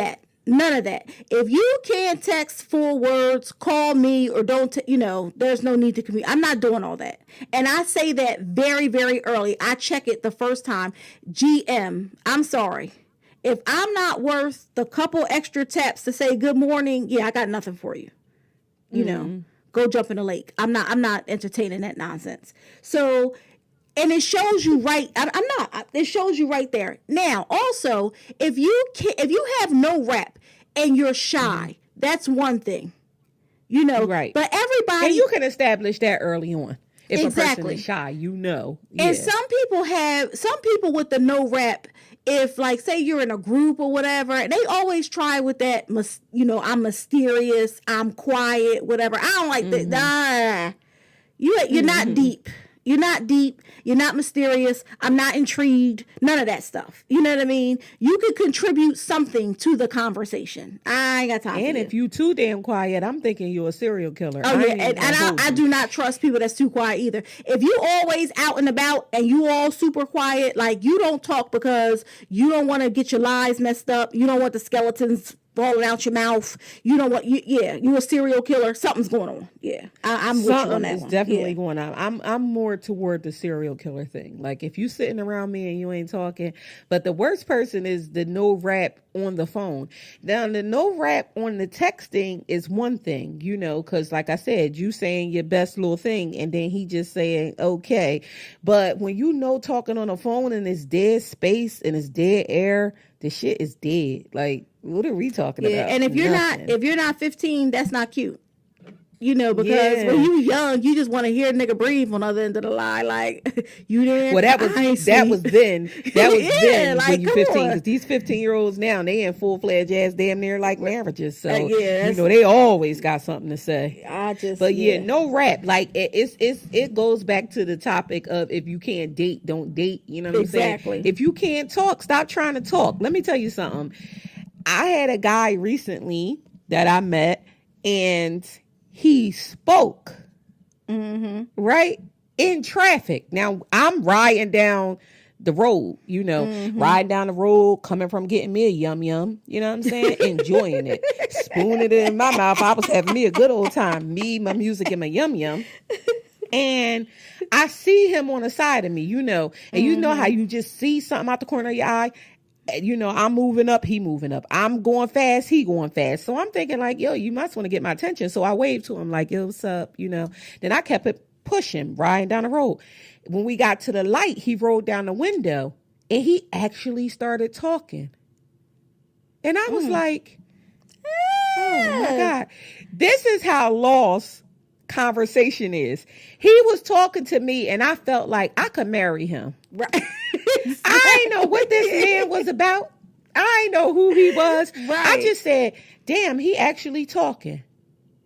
that. If you can't text full words, call me or don't. There's no need to communicate. I'm not doing all that. And I say that very, very early. I check it the first time. GM, I'm sorry. If I'm not worth the couple extra taps to say good morning, I got nothing for you. Go jump in the lake. I'm not entertaining that nonsense. So, and it shows you right. I'm not. It shows you right there. Now, also, if you have no rep and you're shy, that's one thing. Right. But everybody, and you can establish that early on. If exactly. a person is shy, Yeah. And some people with the no rep. If, like, say you're in a group or whatever, they always try with that, I'm mysterious, I'm quiet, whatever. I don't like that. You're not deep. You're not deep. You're not mysterious. I'm not intrigued. None of that stuff. You know what I mean? You could contribute something to the conversation. I ain't got time for And if you too damn quiet, I'm thinking you're a serial killer. Oh, yeah. And I do not trust people that's too quiet either. If you always out and about and you all super quiet, like, you don't talk because you don't want to get your lies messed up. You don't want the skeletons falling out your mouth. You know what? You a serial killer. Something's going on. Yeah, I'm with you on that one. Definitely going on. I'm more toward the serial killer thing. Like, if you sitting around me and you ain't talking, but the worst person is the no rap on the phone. Now, the no rap on the texting is one thing, because like I said, you saying your best little thing and then he just saying okay. But when talking on the phone and it's dead space and it's dead air, the shit is dead. Like, what are we talking about? And if you're not 15, that's not cute. Because when you young, you just want to hear a nigga breathe on the other end of the line. Like, you there? Well, that was then. That was then like, when you 15. Because these 15-year-olds now, they in full-fledged ass damn near like marriages. So, they always got something to say. No rap. Like, it goes back to the topic of, if you can't date, don't date. You know what I'm saying? Exactly. If you can't talk, stop trying to talk. Let me tell you something. I had a guy recently that I met, and he spoke, right, in traffic. Now, I'm riding down the road, riding down the road, coming from getting me a yum-yum, you know what I'm saying? Enjoying it. Spooning it in my mouth. I was having me a good old time. Me, my music, and my yum-yum. And I see him on the side of me, and you know how you just see something out the corner of your eye. I'm moving up, he moving up. I'm going fast, he going fast. So I'm thinking like, yo, you must want to get my attention. So I waved to him like, yo, what's up? Then I kept it pushing, riding down the road. When we got to the light, he rolled down the window and he actually started talking. And I was like, oh my God, this is how lost conversation is. He was talking to me and I felt like I could marry him. Right. I didn't know what this man was about. I didn't know who he was. Right. I just said, damn, he actually talking.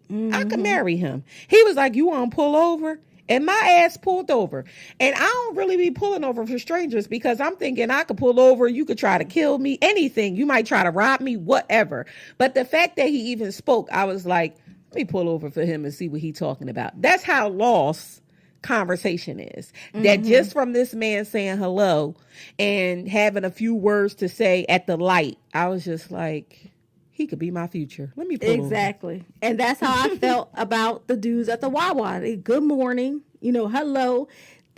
I could marry him. He was like, you want to pull over? And my ass pulled over. And I don't really be pulling over for strangers because I'm thinking I could pull over. You could try to kill me, anything. You might try to rob me, whatever. But the fact that he even spoke, I was like, let me pull over for him and see what he's talking about. That's how lost conversation is. That just from this man saying hello and having a few words to say at the light, I was just like, he could be my future. Let me pull exactly. Over. And that's how I felt about the dudes at the Wawa. Good morning, hello.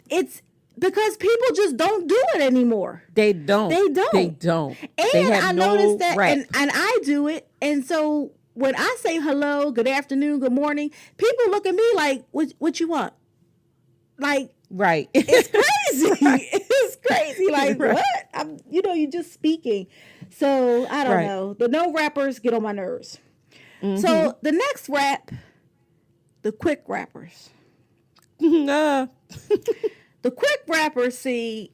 It's because people just don't do it anymore. They don't. And I noticed that, and I do it. And so when I say hello, good afternoon, good morning, people look at me like, what you want? Like, right. It's crazy. Right. It's crazy. Like, right. What? You're just speaking. So I don't know. The no rappers get on my nerves. So the next rap, the quick rappers. The quick rappers, see,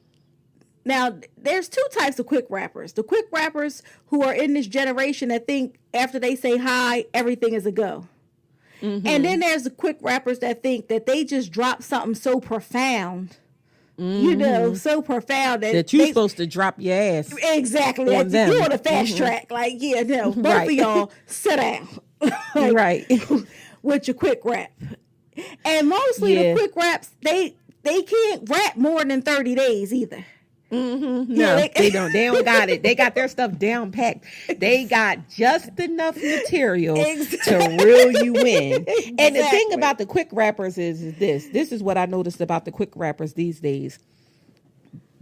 now there's two types of quick rappers. The quick rappers who are in this generation that think after they say hi, everything is a go. And then there's the quick rappers that think that they just drop something so profound, so profound that you're supposed to drop your ass. Exactly. Like, you're on a fast track. Like, both of y'all sit down. Like, right. With your quick rap. And mostly the quick raps, they can't rap more than 30 days either. No, they don't. They don't got it. They got their stuff down packed. They got just enough material to reel you in. Exactly. And the thing about the quick rappers is this. This is what I noticed about the quick rappers these days.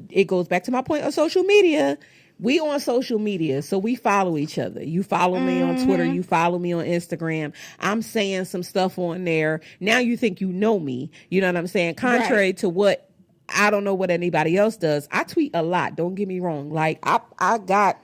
It goes back to my point of social media. We on social media, so we follow each other. You follow me on Twitter. You follow me on Instagram. I'm saying some stuff on there. Now you think you know me. You know what I'm saying? Contrary to what I don't know what anybody else does. I tweet a lot. Don't get me wrong. Like I got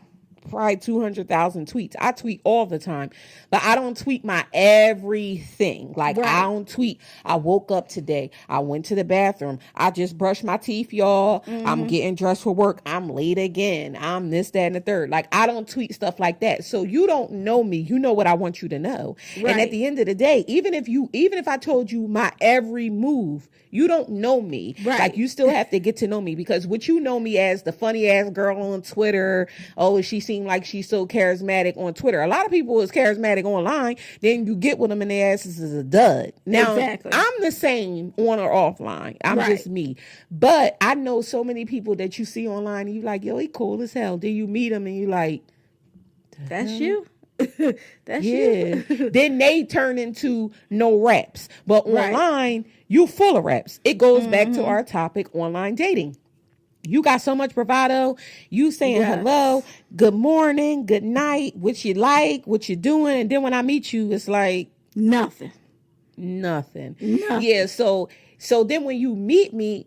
probably 200,000 tweets. I tweet all the time, but I don't tweet my everything. Like I don't tweet, I woke up today. I went to the bathroom. I just brushed my teeth, y'all. I'm getting dressed for work. I'm late again. I'm this, that, and the third. Like I don't tweet stuff like that. So you don't know me. You know what I want you to know. Right. And at the end of the day, even if I told you my every move, you don't know me. Right. Like you still have to get to know me, because what you know me as, the funny ass girl on Twitter. Oh, she seemed like she's so charismatic on Twitter. A lot of people is charismatic online. Then you get with them and their asses is a dud. Now, I'm the same on or offline. I'm just me. But I know so many people that you see online and you like, yo, he cool as hell. Then you meet him and you like, that's you? That's you. Then they turn into no raps. But online, you full of raps. It goes back to our topic, online dating. You got so much bravado. You saying hello, good morning, good night, what you like, what you doing. And then when I meet you, it's like nothing. Yeah. So then when you meet me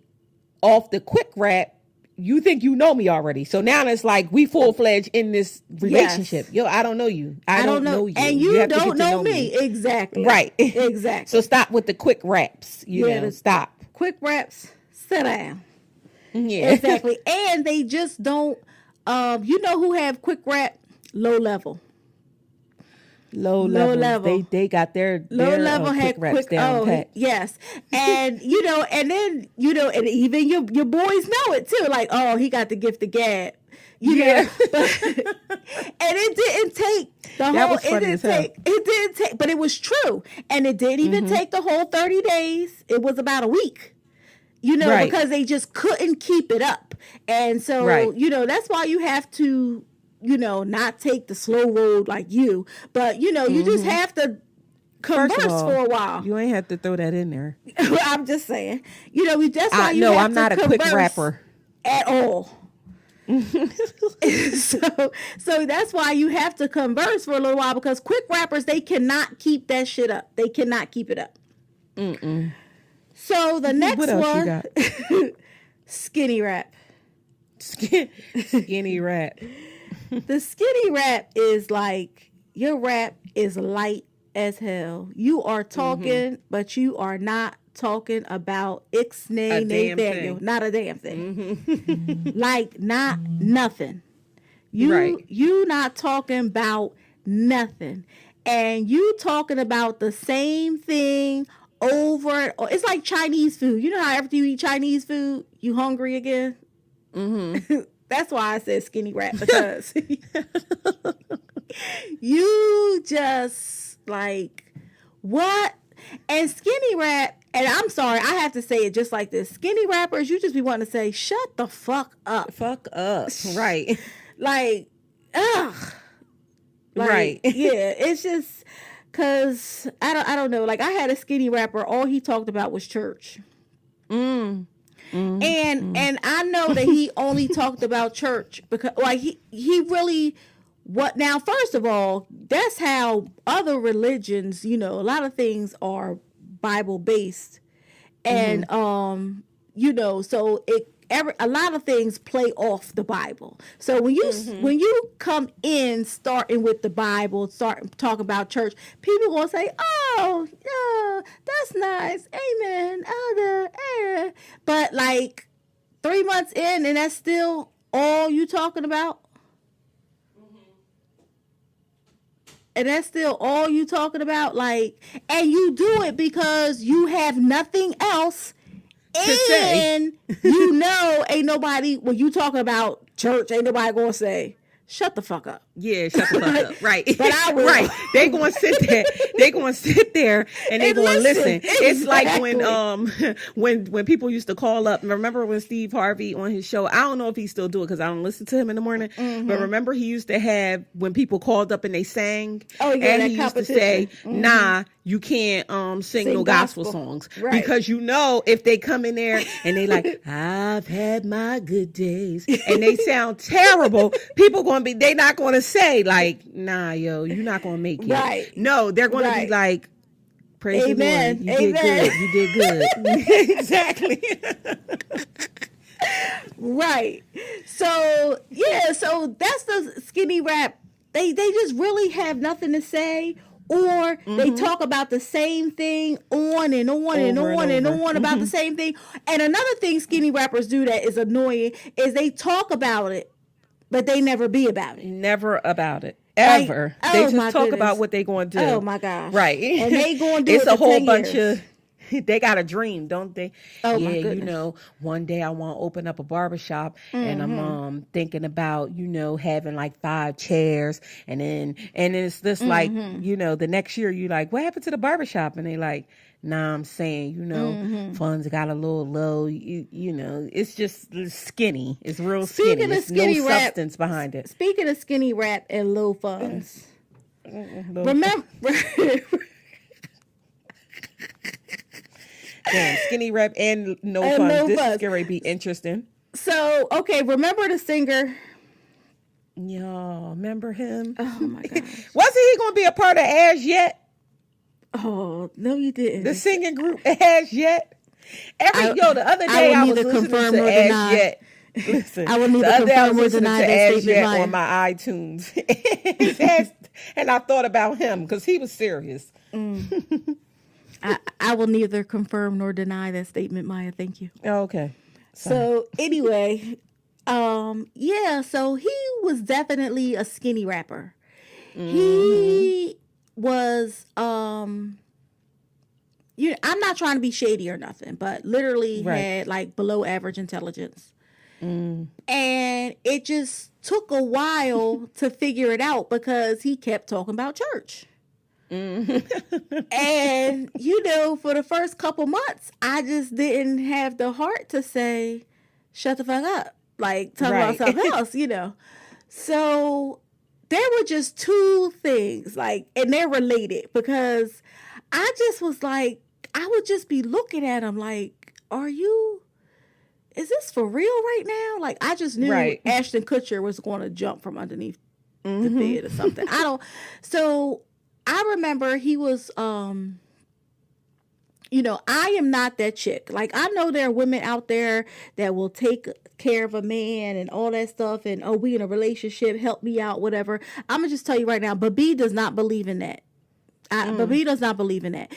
off the quick rap, you think you know me already. So now it's like we full-fledged in this relationship. Yo, I don't know you. I don't know you. And you don't know me. Exactly. Right. Exactly. So stop with the quick raps. You know, stop. Quick raps, sit down. Yeah. Exactly. And they just don't, you know who have quick rap? Low level. They got their low level quick had raps down pat. Yes. And and then and even your boys know it too. Like, oh, he got the gift of gab. You know, and it didn't take the whole. It didn't take, but it was true, and it didn't even take the whole 30 days. It was about a week. Because they just couldn't keep it up, and so that's why you have to. Not take the slow road like you, but you just have to converse for a while. You ain't have to throw that in there. I'm just saying, that's why you have I'm not to a quick rapper at all. so that's why you have to converse for a little while, because quick rappers, they cannot keep that shit up. They cannot keep it up. Mm-mm. So the next what else one, you got? Skinny rap. Skinny rap. The skinny rap is like, your rap is light as hell. You are talking, but you are not talking about Ixnay Nathaniel. Not a damn thing. Like, not nothing. You not talking about nothing. And you talking about the same thing over. It's like Chinese food. You know how after you eat Chinese food, you hungry again? Mm-hmm. That's why I said skinny rap, because you just like, what? And skinny rap, and I'm sorry, I have to say it just like this. Skinny rappers, you just be wanting to say, shut the fuck up. Fuck up. Right. Like, ugh. Like, right. Yeah, it's just, because I don't know. Like, I had a skinny rapper, all he talked about was church. And I know that he only talked about church because, like, he really, what now, first of all, that's how other religions, you know, a lot of things are Bible based. And you know, so a lot of things play off the Bible. So when you come in starting with the Bible, start talk about church, people gonna say, "Oh, yeah, that's nice, amen." But like 3 months in, and that's still all you talking about. And that's still all you talking about, like, and you do it because you have nothing else. And you know, ain't nobody, when you talk about church, ain't nobody gonna say, shut the fuck up. Yeah, shut the fuck up. Right. But I will. Right. They gonna sit there. They gonna sit there and they gonna listen. Exactly. It's like when people used to call up. Remember when Steve Harvey on his show? I don't know if he still do it because I don't listen to him in the morning. But remember he used to have when people called up and they sang. Oh yeah, and he used to say, "Nah, you can't sing no gospel songs because you know if they come in there and they like, I've had my good days, and they sound terrible, people they not gonna say like, nah, yo, you're not gonna make it. Right. No, they're gonna be like, praise the Lord, you did good. You did good. Exactly. Right. So yeah, so that's the skinny rap. They just really have nothing to say. Or they talk about the same thing on and on and on and on about the same thing. And another thing skinny rappers do that is annoying is they talk about it, but they never be about it. Never about it. Ever. Like, they just talk about what they going to do. Oh, my gosh. Right. And they going to do it's a whole bunch of... They got a dream, don't they? Oh, yeah, my goodness. You know, one day I want to open up a barbershop and I'm thinking about, you know, having like 5 chairs and it's just like, you know, the next year you like, what happened to the barbershop? And they like, nah, I'm saying, you know, funds got a little low, you know, it's just skinny. It's real skinny. There's no substance behind it. Speaking of skinny rap and low funds, remember... Damn, skinny rap and no fun. This is going to be interesting. So, okay, remember the singer? Y'all remember him? Oh, my gosh. Wasn't he going to be a part of As Yet? Oh, no, you didn't. The singing group As Yet? The other day I was listening to As Yet. Listen, I will neither confirm or deny that As Yet on my iTunes. And I thought about him because he was serious. I will neither confirm nor deny that statement, Maya. Thank you. Oh, okay. So anyway, so he was definitely a skinny rapper. He was, I'm not trying to be shady or nothing, but literally had like below average intelligence. And it just took a while to figure it out because he kept talking about church. And you know, for the first couple months I just didn't have the heart to say shut the fuck up, like talk about something else, you know. So there were just 2 things, like, and they're related because I just was like, I would just be looking at him like, are you is this for real right now? Like, I just knew Right. Ashton Kutcher was going to jump from underneath the bed or something. So I remember he was, you know, I am not that chick. Like, I know there are women out there that will take care of a man and all that stuff. And, oh, we in a relationship, help me out, whatever. I'm going to just tell you right now, Bibbi does not believe in that. Bibbi does not believe in that.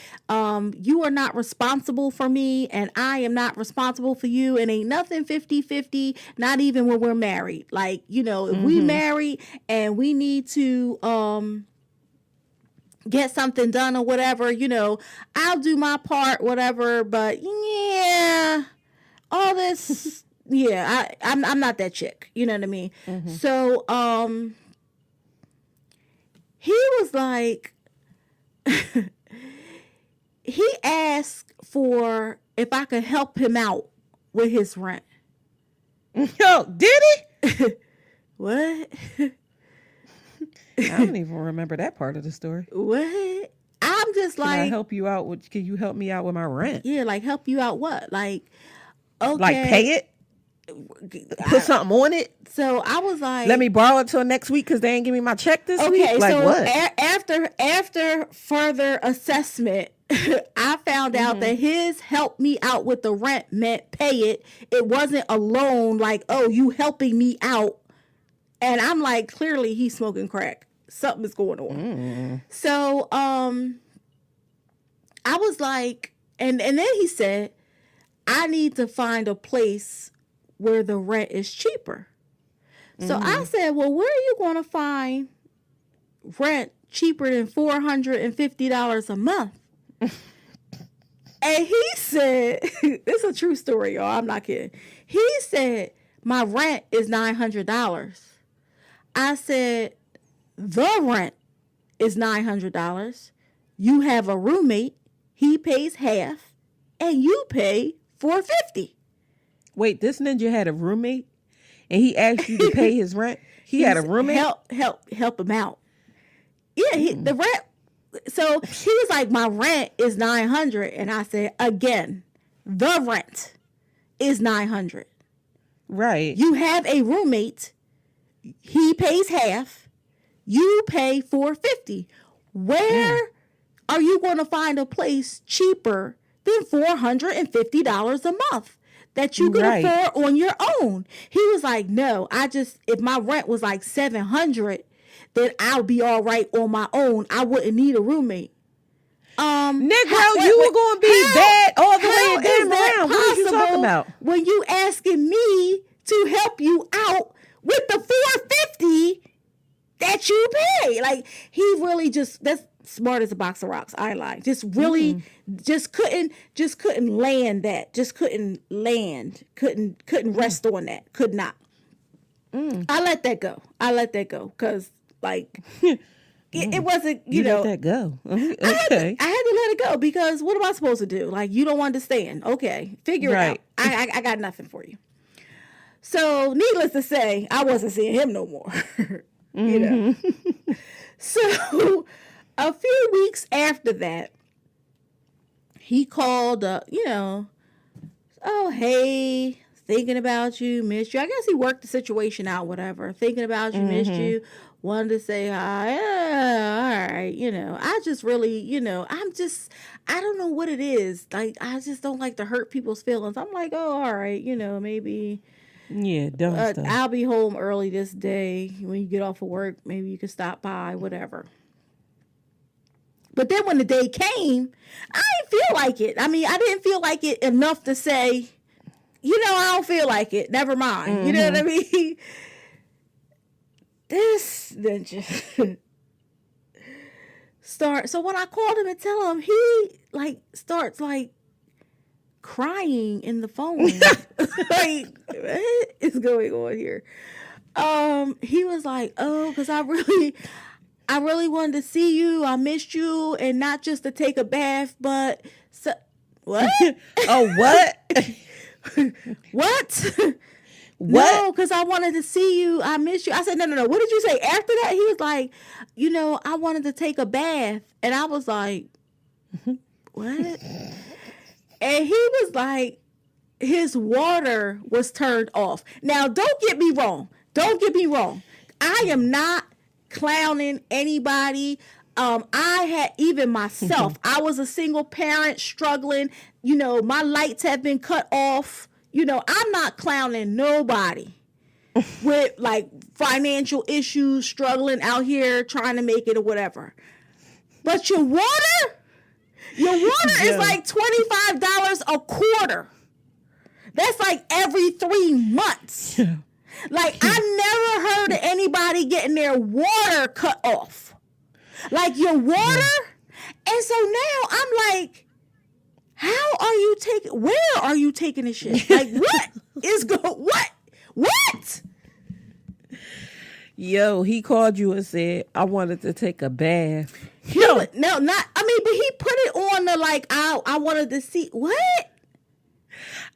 You are not responsible for me, and I am not responsible for you. And ain't nothing 50-50, not even when we're married. Like, you know, if we married and we need to get something done or whatever, you know, I'll do my part, whatever. But yeah, all this, yeah, I'm not that chick. You know what I mean? So he was like, he asked for if I could help him out with his rent. Yo, did he? What? I don't even remember that part of the story. What? I'm just Can like, I help you out with? Can you help me out with my rent? yeah, like help you out what? Like, okay, Like pay it, put something on it. So I was like, Let me borrow it till next week because they ain't give me my check this week. okay. Like So what? after further assessment, I found out that his help me out with the rent meant pay it. It wasn't a loan. Like, oh, you helping me out. And I'm like, clearly he's smoking crack. Something is going on. So, I was like, and then he said, I need to find a place where the rent is cheaper. So I said, well, where are you going to find rent cheaper than $450 a month? And he said, this is a true story, y'all. I'm not kidding. He said, my rent is $900. I said, the rent is $900. You have a roommate. He pays half, and you pay $450. Wait, this ninja had a roommate, and he asked you to pay his rent. He had a roommate. Help him out. Yeah, the rent. So he was like, my rent is $900, and I said, again, the rent is $900. Right. You have a roommate. He pays half. You pay $450. Where are you going to find a place cheaper than $450 a month that you can afford on your own? He was like, no, if my rent was like $700, then I'll be all right on my own. I wouldn't need a roommate. Negro, you were going to be bad all the way damn around. What are you talking about? When you asking me to help you out with the $450 that you pay, like he really that's smart as a box of rocks. I lie. Just really, just couldn't land that. Just couldn't land. Couldn't rest on that. Could not. I let that go. Because like it wasn't. You know, let that go. Okay. I had to let it go because what am I supposed to do? Like, you don't understand. Okay, figure it out. I got nothing for you. So, needless to say, I wasn't seeing him no more. You know. So, a few weeks after that, he called up, you know, oh, hey, thinking about you, missed you. I guess he worked the situation out, whatever. Thinking about you, missed you. Wanted to say hi. Yeah, all right, you know. I just really, you know, I don't know what it is. Like, I just don't like to hurt people's feelings. I'm like, oh, all right, you know, maybe. Yeah, dumb stuff. I'll be home early this day. When you get off of work, maybe you can stop by, whatever. But then when the day came, I didn't feel like it. I mean, I didn't feel like it enough to say, you know, I don't feel like it. Never mind. You know what I mean? This then just start. So when I called him and tell him, he like starts like crying in the phone. Like, what is going on here? He was like, oh, because I really wanted to see you. I missed you, and not just to take a bath, but what? Oh, what? What? What? No, because I wanted to see you. I missed you. I said, no. What did you say after that? He was like, you know, I wanted to take a bath, and I was like, what? And he was like, his water was turned off. Now, don't get me wrong. Don't get me wrong. I am not clowning anybody. I had, even myself, I was a single parent struggling. You know, my lights have been cut off. You know, I'm not clowning nobody with like financial issues, struggling out here, trying to make it or whatever. But your water is like $25 a quarter. That's like every 3 months. Like, I never heard of anybody getting their water cut off. Like, your water? And so now I'm like, where are you taking this shit? Like, what? Yo, he called you and said, I wanted to take a bath. But he put it on the, like, I wanted to see, what?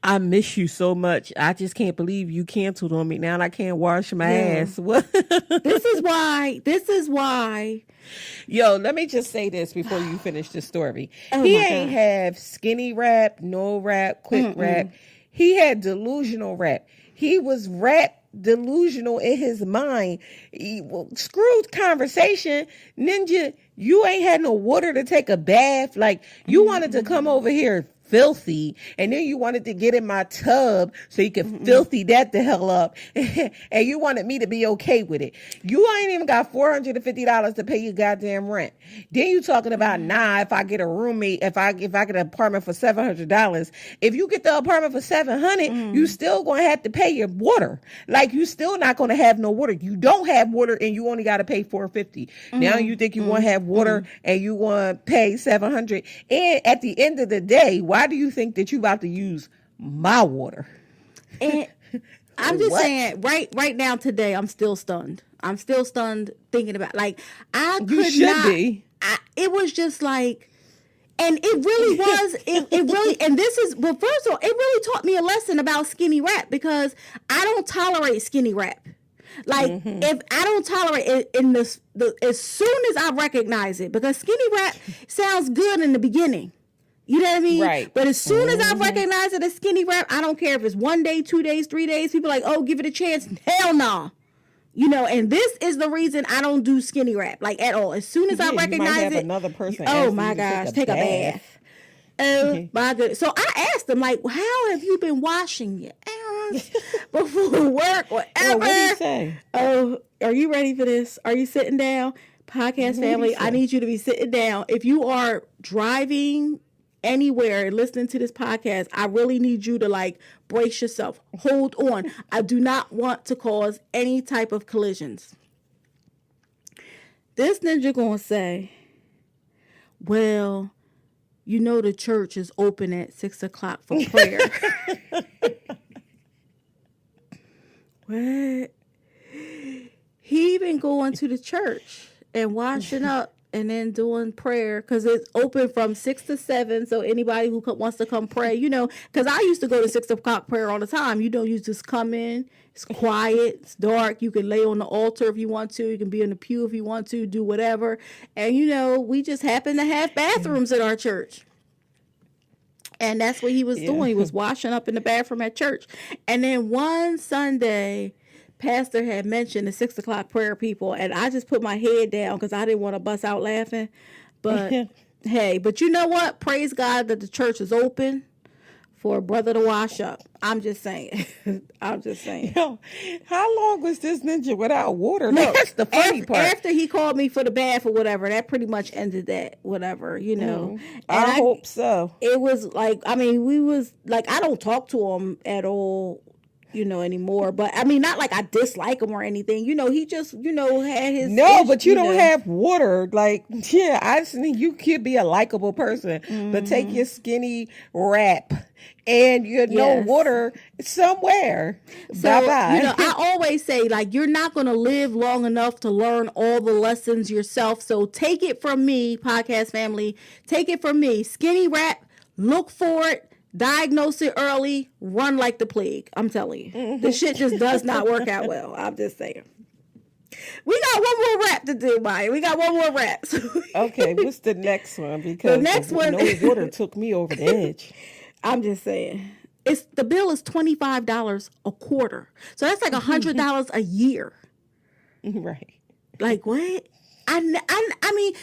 I miss you so much. I just can't believe you canceled on me. Now I can't wash my ass. What? This is why. Yo, let me just say this before you finish the story. He ain't have skinny rap, no rap, quick rap. He had delusional rap. He was delusional in his mind. Screw conversation. Ninja, you ain't had no water to take a bath. Like, you wanted to come over here filthy, and then you wanted to get in my tub so you could filthy that the hell up, and you wanted me to be okay with it. You ain't even got $450 to pay your goddamn rent. Then you talking about, if I get a roommate, if I get an apartment for $700, if you get the apartment for $700, you still gonna have to pay your water. Like, you still not gonna have no water. You don't have water, and you only got to pay $450. Now you think you want to have water, and you want to pay $700. And at the end of the day, why do you think that you about to use my water? And I'm just saying, right now today, I'm still stunned. I'm still stunned thinking about, like, I could you should not be. It was just like, and it really was. It really, and this is, well, first of all, it really taught me a lesson about skinny rap, because I don't tolerate skinny rap. Like, if I don't tolerate it in this, as soon as I recognize it, because skinny rap sounds good in the beginning. You know what I mean? Right. But as soon as I recognize it as skinny rap, I don't care if it's 1 day, 2 days, 3 days. People are like, oh, give it a chance. Hell no. You know, and this is the reason I don't do skinny rap, like, at all. As soon as I recognize you might have it, another person. Oh my gosh, take a bath. Oh my goodness. So I asked him, like, how have you been washing your ass before work, whatever? What did he say? Oh, are you ready for this? Are you sitting down? Podcast family, I need you to be sitting down. If you are driving anywhere and listening to this podcast, I really need you to, like, brace yourself. Hold on. I do not want to cause any type of collisions. This ninja gonna say, well, you know the church is open at 6 o'clock for prayer. What? He been going to the church and washing up and then doing prayer, because it's open from 6 to 7. So anybody who wants to come pray, you know, because I used to go to 6 o'clock prayer all the time. You know, you just come in, it's quiet, it's dark. You can lay on the altar if you want to. You can be in the pew if you want to, do whatever. And, you know, we just happen to have bathrooms at our church. And that's what he was doing. He was washing up in the bathroom at church. And then one Sunday, Pastor had mentioned the 6 o'clock prayer, people, and I just put my head down because I didn't want to bust out laughing. But hey, but you know what? Praise God that the church is open for a brother to wash up. I'm just saying. I'm just saying. Yo, how long was this ninja without water? No, that's the funny part. After he called me for the bath or whatever, that pretty much ended that, whatever, you know. I hope so. It was like, I mean, we was like, I don't talk to him at all, you know, anymore. But I mean, not like I dislike him or anything. You know, he just, you know, had his but you don't have water. Like, yeah, I just think you could be a likable person, but take your skinny rap and you no water somewhere. So, bye-bye. You know, I always say, like, you're not going to live long enough to learn all the lessons yourself. So take it from me, podcast family. Take it from me. Skinny rap, look for it. Diagnose it early, run like the plague. I'm telling you. This shit just does not work out well. I'm just saying. We got one more rap to do, Maya. We got one more rap. Okay, what's the next one? Because the next one, no water took me over the edge. I'm just saying. the bill is $25 a quarter. So that's like $100 a year. Right. Like what? I mean,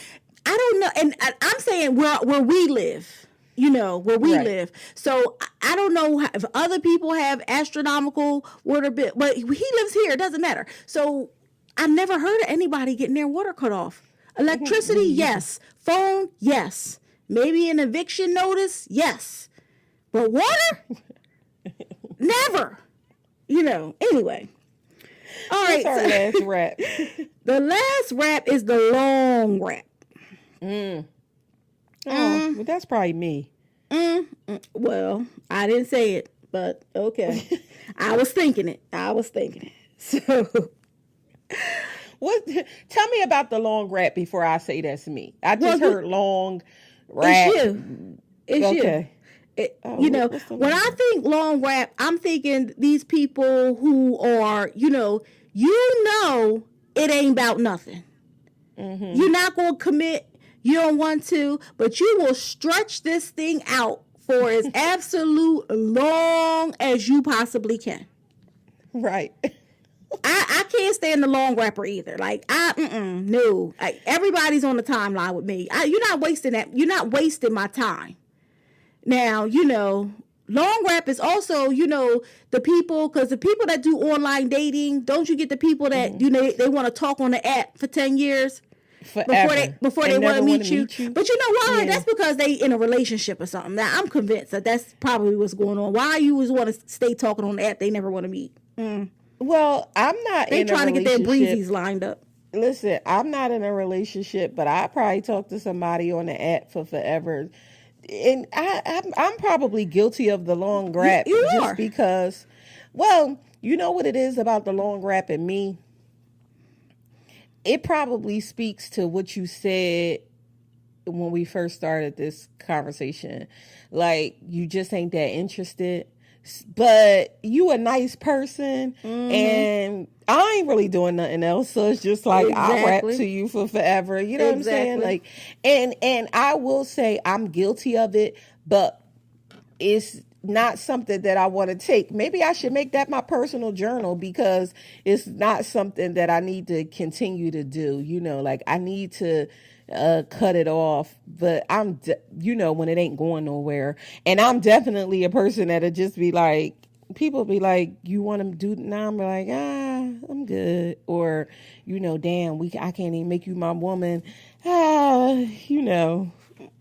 I don't know. And I'm saying where we live, where we live. So I don't know if other people have astronomical water bill, but he lives here. It doesn't matter. So I never heard of anybody getting their water cut off. Electricity, yes. Phone, yes. Maybe an eviction notice, yes. But water? Never. Anyway. All right. What's our last rap? The last rap is the long rap. Well, that's probably me. Well, I didn't say it, but okay. I was thinking it. So, Tell me about the long rap before I say that's me. I just heard long rap. It's okay. you. When I think long rap, I'm thinking these people who are, it ain't about nothing. Mm-hmm. You're not going to commit. You don't want to, but you will stretch this thing out for as absolute long as you possibly can. Right. I can't stand the long rapper either. Like no. Everybody's on the timeline with me. You're not wasting that. You're not wasting my time. Now, long rap is also, the people, because the people that do online dating, don't you get the people that, they want to talk on the app for 10 years? Forever. Before they want to meet you. But you know why? Yeah. That's because they in a relationship or something. Now, I'm convinced that that's probably what's going on. Why you always want to stay talking on the app they never want to meet? Well, I'm not They in a trying to get their relationship. breezies lined up. Listen, I'm not in a relationship, but I probably talk to somebody on the app for forever. And I'm probably guilty of the long rap You just are. because, well, you know what it is about the long rap and me? It probably speaks to what you said when we first started this conversation. Like, you just ain't that interested. But you a nice person, and I ain't really doing nothing else. So it's just like I'll rap to you for forever. You know what I'm saying? Like, and I will say I'm guilty of it, but it's not something that I want to take. Maybe I should make that my personal journal because it's not something that I need to continue to do. Like I need to cut it off, but I'm, when it ain't going nowhere. And I'm definitely a person that'll just be like, people be like, you want to do now? I'm like, I'm good. Or, damn, I can't even make you my woman.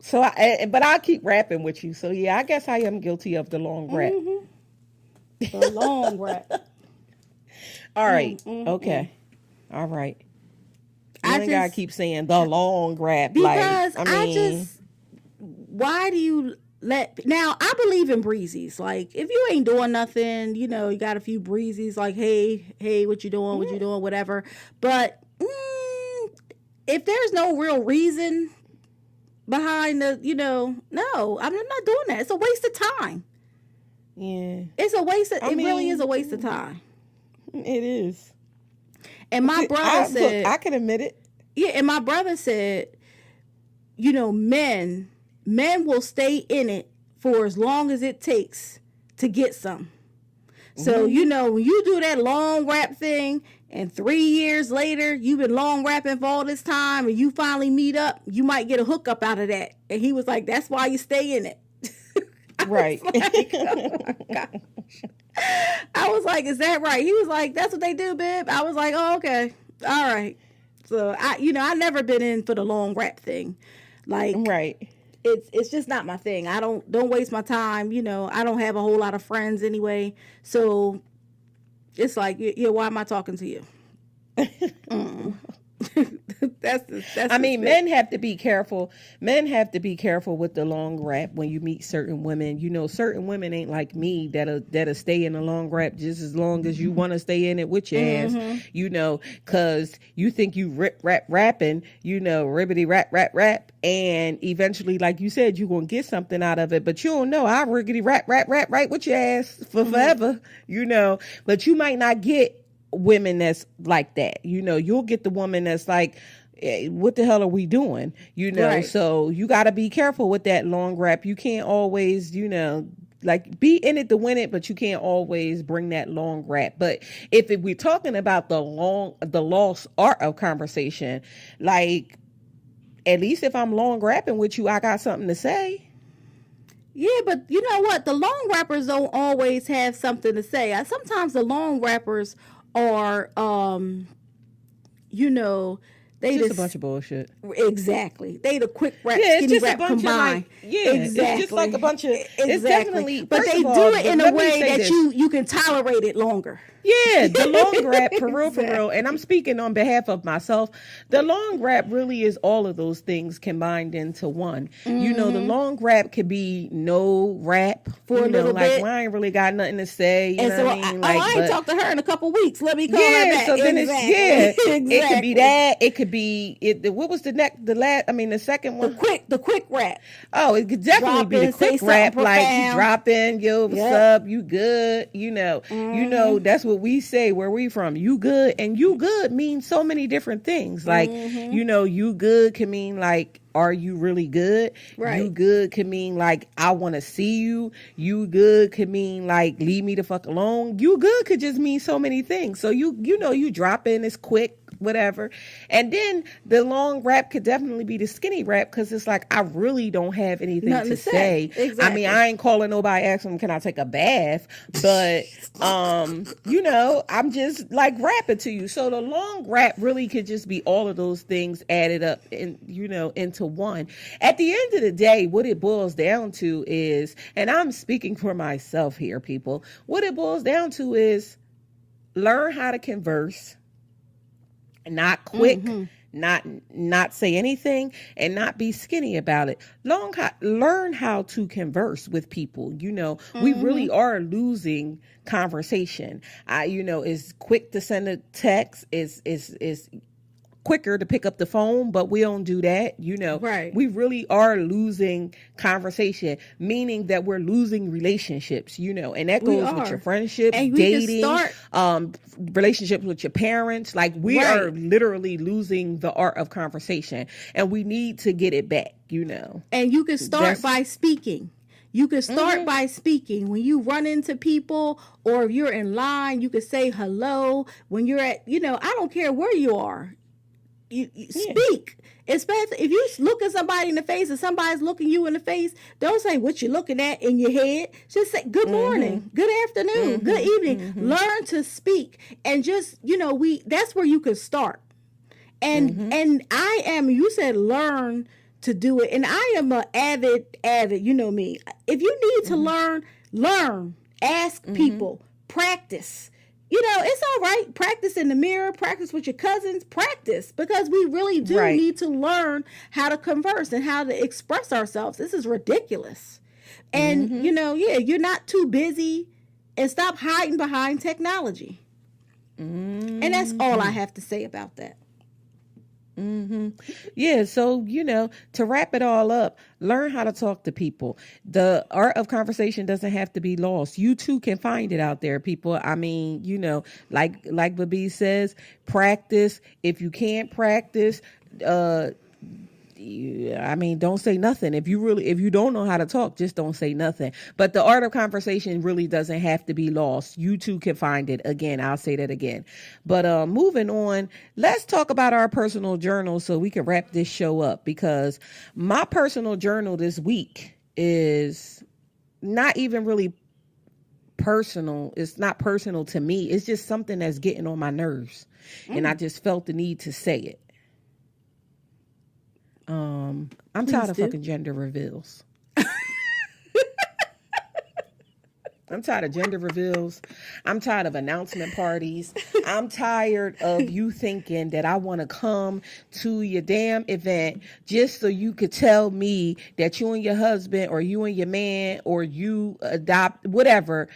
So but I'll keep rapping with you. So yeah, I guess I am guilty of the long rap. The long rap. All right. Okay. All right. I gotta keep saying the long rap because why do you now I believe in breezies. Like if you ain't doing nothing, you got a few breezies like hey what you doing, whatever. But if there's no real reason behind the no, I'm not doing that. It's a waste of time. Yeah, it's a waste of, it really is a waste of time. It is. And my brother said, look, I can admit it. Yeah, and my brother said, men will stay in it for as long as it takes to get some. So, when you do that long rap thing and 3 years later, you've been long rapping for all this time and you finally meet up, you might get a hookup out of that. And he was like, that's why you stay in it. Right. Like, oh my gosh. I was like, is that right? He was like, that's what they do, babe. I was like, oh, okay. All right. So I never been in for the long rap thing. Like, right. It's just not my thing. I don't waste my time. I don't have a whole lot of friends anyway. So it's like, yeah, why am I talking to you? Men have to be careful. Men have to be careful with the long rap when you meet certain women. Certain women ain't like me that'll stay in the long rap just as long as you want to stay in it with your ass. Cause you think you rapping, ribbity rap, and eventually, like you said, you gonna get something out of it. But you don't know. I riggedy rap right with your ass for forever. But you might not get women that's like that. You'll get the woman that's like, what the hell are we doing? Right. So you got to be careful with that long rap. You can't always, like be in it to win it, but you can't always bring that long rap. But if we're talking about the lost art of conversation, like at least if I'm long rapping with you, I got something to say. Yeah, but you know what? The long rappers don't always have something to say. Sometimes the long rappers are, they just a bunch of bullshit. Exactly. They the quick rap, skinny rap combined. Exactly. It's just like a bunch of. Exactly. It's definitely, but they do it in a way that you can tolerate it longer. Yeah, the long rap, for real. And I'm speaking on behalf of myself. The long rap really is all of those things combined into one. Mm-hmm. The long rap could be no rap. For a little bit. Well, I ain't really got nothing to say. And so I ain't talked to her in a couple weeks. Let me call her back. So then exactly. Exactly. It could be that. It could be, what was the second one? The quick rap. Oh, it could definitely be the quick rap. Like, you drop in, yo, what's up? You good? That's what we say where we from. You good. And you good means so many different things. Like, you good can mean like, are you really good? Right. You good can mean like, I want to see you. You good could mean like, leave me the fuck alone. You good could just mean so many things. So you drop in, it's quick, whatever. And then the long rap could definitely be the skinny rap, because it's like, I really don't have anything to say. Exactly. I mean, I ain't calling nobody asking them, can I take a bath? But, I'm just like rapping to you. So the long rap really could just be all of those things added up into one. At the end of the day, what it boils down to is, and I'm speaking for myself here, people, what it boils down to is learn how to converse, not quick, not say anything, and not be skinny about it. Learn how to converse with people. We really are losing conversation. Is quick to send a text, is quicker to pick up the phone, but we don't do that. Right. We really are losing conversation, meaning that we're losing relationships, and that goes with your friendships, dating, relationships with your parents. Like, we are literally losing the art of conversation, and we need to get it back, And you can start by speaking. You can start by speaking. When you run into people, or if you're in line, you can say hello. When you're at, I don't care where you are. You speak. Especially if you look at somebody in the face and somebody's looking you in the face, don't say what you're looking at in your head. Just say good morning, good afternoon, good evening. Learn to speak, and just that's where you can start. And you said learn to do it, and I am a avid. You know me. If you need to learn. Ask people. Practice. It's all right. Practice in the mirror, practice with your cousins, practice, because we really do need to learn how to converse and how to express ourselves. This is ridiculous. And, you're not too busy, and stop hiding behind technology. And that's all I have to say about that. Yeah, so to wrap it all up, learn how to talk to people. The art of conversation doesn't have to be lost. You too can find it out there, people. I mean, like Bibbi says, practice. If you can't practice, don't say nothing. If you don't know how to talk, just don't say nothing. But the art of conversation really doesn't have to be lost. You too can find it. Again, I'll say that again. But moving on, let's talk about our personal journal so we can wrap this show up, because my personal journal this week is not even really personal. It's not personal to me. It's just something that's getting on my nerves. And I just felt the need to say it. I'm tired of fucking gender reveals. I'm tired of gender reveals. I'm tired of announcement parties. I'm tired of you thinking that I want to come to your damn event just so you could tell me that you and your husband, or you and your man, or you adopt, whatever.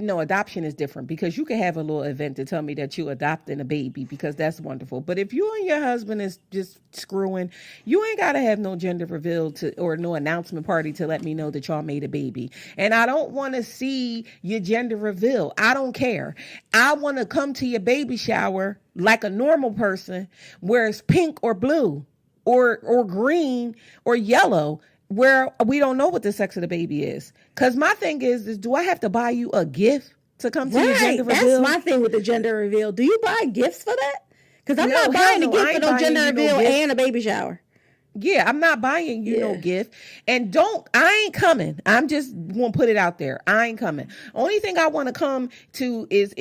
No, adoption is different, because you can have a little event to tell me that you adopting a baby, because that's wonderful. But if you and your husband is just screwing, you ain't got to have no gender reveal or no announcement party to let me know that y'all made a baby. And I don't want to see your gender reveal. I don't care. I want to come to your baby shower like a normal person, where it's pink or blue or green or yellow. where we don't know what the sex of the baby is. Because my thing is do I have to buy you a gift to come to your gender reveal? That's my thing with the gender reveal. Do you buy gifts for that? Because I'm not buying a gift for no gender reveal and a baby shower. Yeah, I'm not buying you no gift. And I ain't coming. I'm just going to put it out there. I ain't coming. Only thing I want to come to is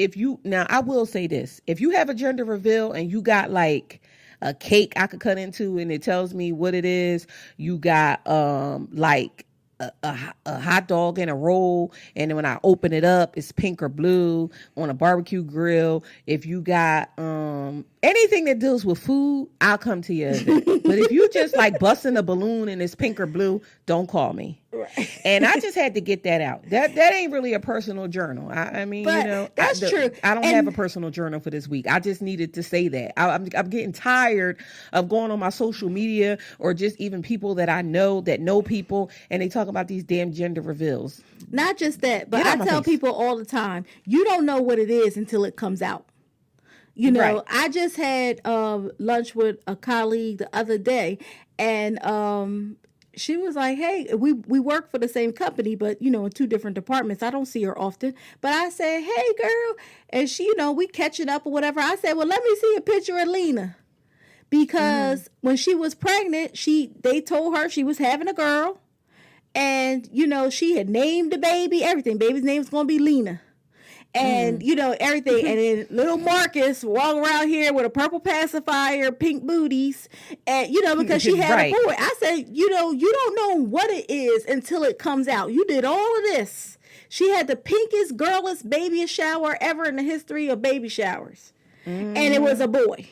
now I will say this. If you have a gender reveal and you got like a cake I could cut into and it tells me what it is, you got like a hot dog and a roll, and then when I open it up it's pink or blue on a barbecue grill. If you got anything that deals with food, I'll come to your event. But if you just like busting a balloon and it's pink or blue, don't call me. Right. And I just had to get that out. That ain't really a personal journal. I mean, but that's true. I don't have a personal journal for this week. I just needed to say that. I'm getting tired of going on my social media or just even people that I know that know people, and they talk about these damn gender reveals. Not just that, but I tell people all the time, you don't know what it is until it comes out. You know, right. I just had lunch with a colleague the other day, and she was like, hey, we work for the same company, but, in two different departments. I don't see her often. But I said, hey, girl. And she, we catching up or whatever. I said, well, let me see a picture of Lena. Because when she was pregnant, they told her she was having a girl. And, she had named the baby, everything. Baby's name's going to be Lena. And, everything. And then little Marcus walking around here with a purple pacifier, pink booties. And, because she had a boy. I said, you don't know what it is until it comes out. You did all of this. She had the pinkest, girlest baby shower ever in the history of baby showers. And it was a boy.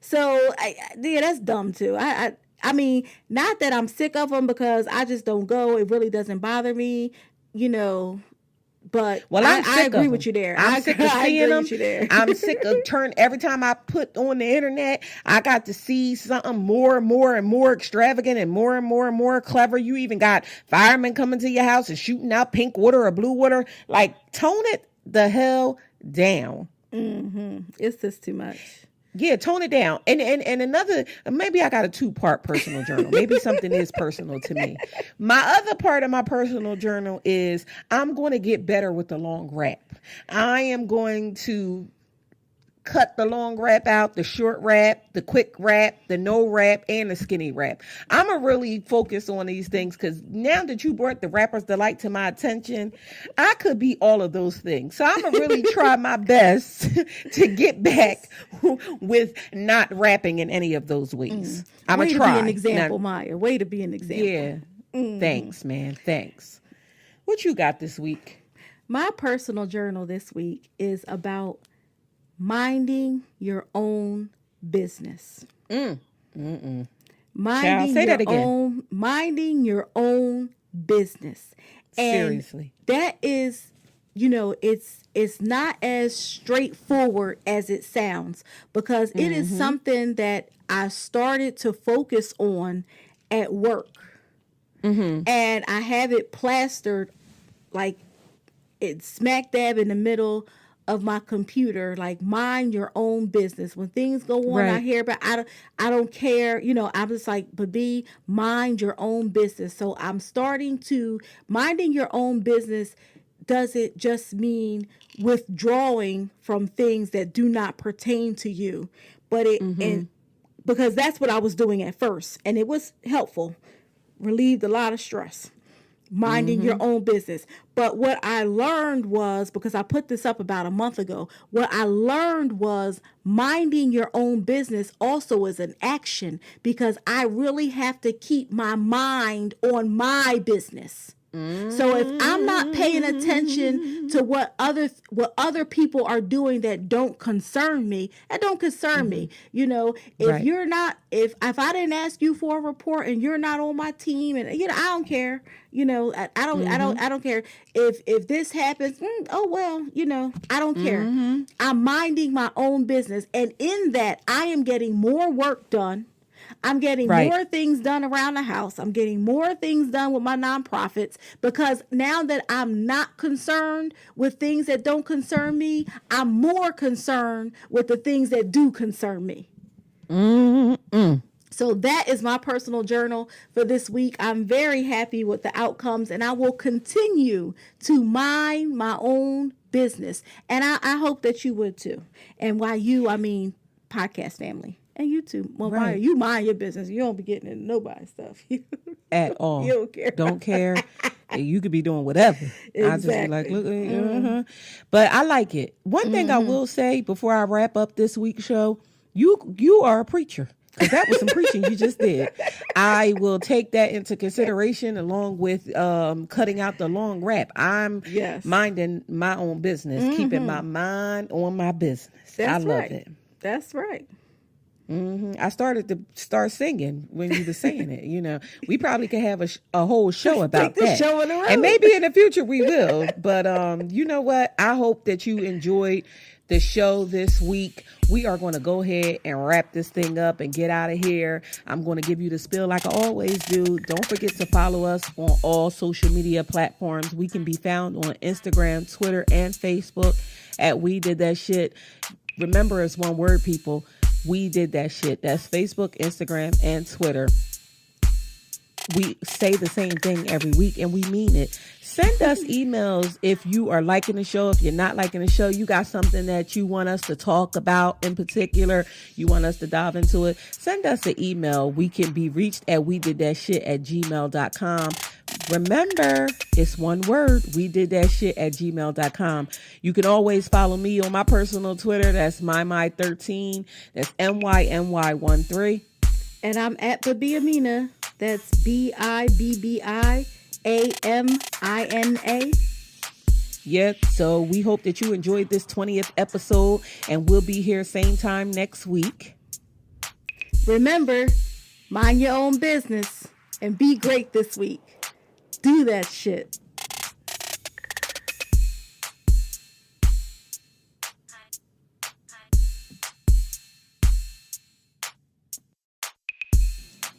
So, that's dumb, too. I mean, not that I'm sick of them because I just don't go. It really doesn't bother me, But I agree with you there. I'm sick of seeing them. I'm sick of every time I put on the internet, I got to see something more and more and more extravagant and more clever. You even got firemen coming to your house and shooting out pink water or blue water. Like, tone it the hell down. It's just too much. Yeah, tone it down. And another, maybe I got a 2-part personal journal. Maybe something is personal to me. My other part of my personal journal is I'm going to get better with the long wrap. I am going to cut the long wrap out, the short wrap, the quick wrap, the no wrap, and the skinny wrap. I'm going to really focus on these things because now that you brought the Rapper's Delight to my attention, I could be all of those things. So I'm going to really try my best to get back with not rapping in any of those ways. I'm going to try. Way to be an example, Maya. Way to be an example. Yeah. Thanks, man. Thanks. What you got this week? My personal journal this week is about minding your own business. Minding your own business. And seriously. That is, it's not as straightforward as it sounds because it is something that I started to focus on at work. And I have it plastered like it's smack dab in the middle of my computer, like mind your own business. When things go on, I hear about I don't care. I'm just like, Bibbi, mind your own business. So I'm starting to minding your own business doesn't just mean withdrawing from things that do not pertain to you, but and because that's what I was doing at first, and it was helpful, relieved a lot of stress. Minding your own business. But what I learned was, because I put this up about a month ago, what I learned was minding your own business also is an action because I really have to keep my mind on my business. So if I'm not paying attention to what other people are doing that don't concern me, that don't concern me. If you're not, if I didn't ask you for a report and you're not on my team, and I don't care. I don't care if this happens. Oh well, I don't care. I'm minding my own business, and in that, I am getting more work done. I'm getting more things done around the house. I'm getting more things done with my nonprofits because now that I'm not concerned with things that don't concern me, I'm more concerned with the things that do concern me. So that is my personal journal for this week. I'm very happy with the outcomes, and I will continue to mind my own business. And I hope that you would too. And by you, I mean podcast family. And you too. Well, Right. you mind your business. You don't be getting into nobody's stuff. At all. You don't care. Don't care. You could be doing whatever. I just be like, look. But I like it. One thing I will say before I wrap up this week's show, you are a preacher. Because that was some preaching you just did. I will take that into consideration along with cutting out the long rap. I'm minding my own business, keeping my mind on my business. I love it. That's right. I started to singing when you were saying it. You know, we probably could have a whole show about that. Show in the road. And maybe in the future we will. But you know what? I hope that you enjoyed the show this week. We are going to go ahead and wrap this thing up and get out of here. I'm going to give you the spill like I always do. Don't forget to follow us on all social media platforms. We can be found on Instagram, Twitter, and Facebook at We Did That Shit. Remember, it's one word, people. We Did That Shit. That's Facebook, Instagram, and Twitter. We say the same thing every week, and we mean it. Send us emails if you are liking the show. If you're not liking the show, you got something that you want us to talk about in particular, you want us to dive into it, send us an email. We can be reached at wedidthatshit@gmail.com. Remember, it's one word, wedidthatshit@gmail.com. You can always follow me on my personal Twitter. That's my13. That's MYMY13. And I'm at Bibbi Amina. That's BIBBIAMINA. Yeah, so we hope that you enjoyed this 20th episode, and we'll be here same time next week. Remember, mind your own business and be great this week. Do that shit.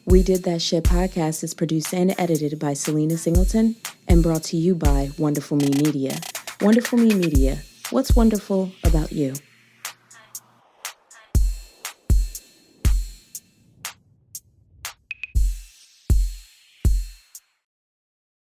We Did That Shit podcast is produced and edited by Selena Singleton and brought to you by Wonderful Me Media. Wonderful Me Media. What's wonderful about you?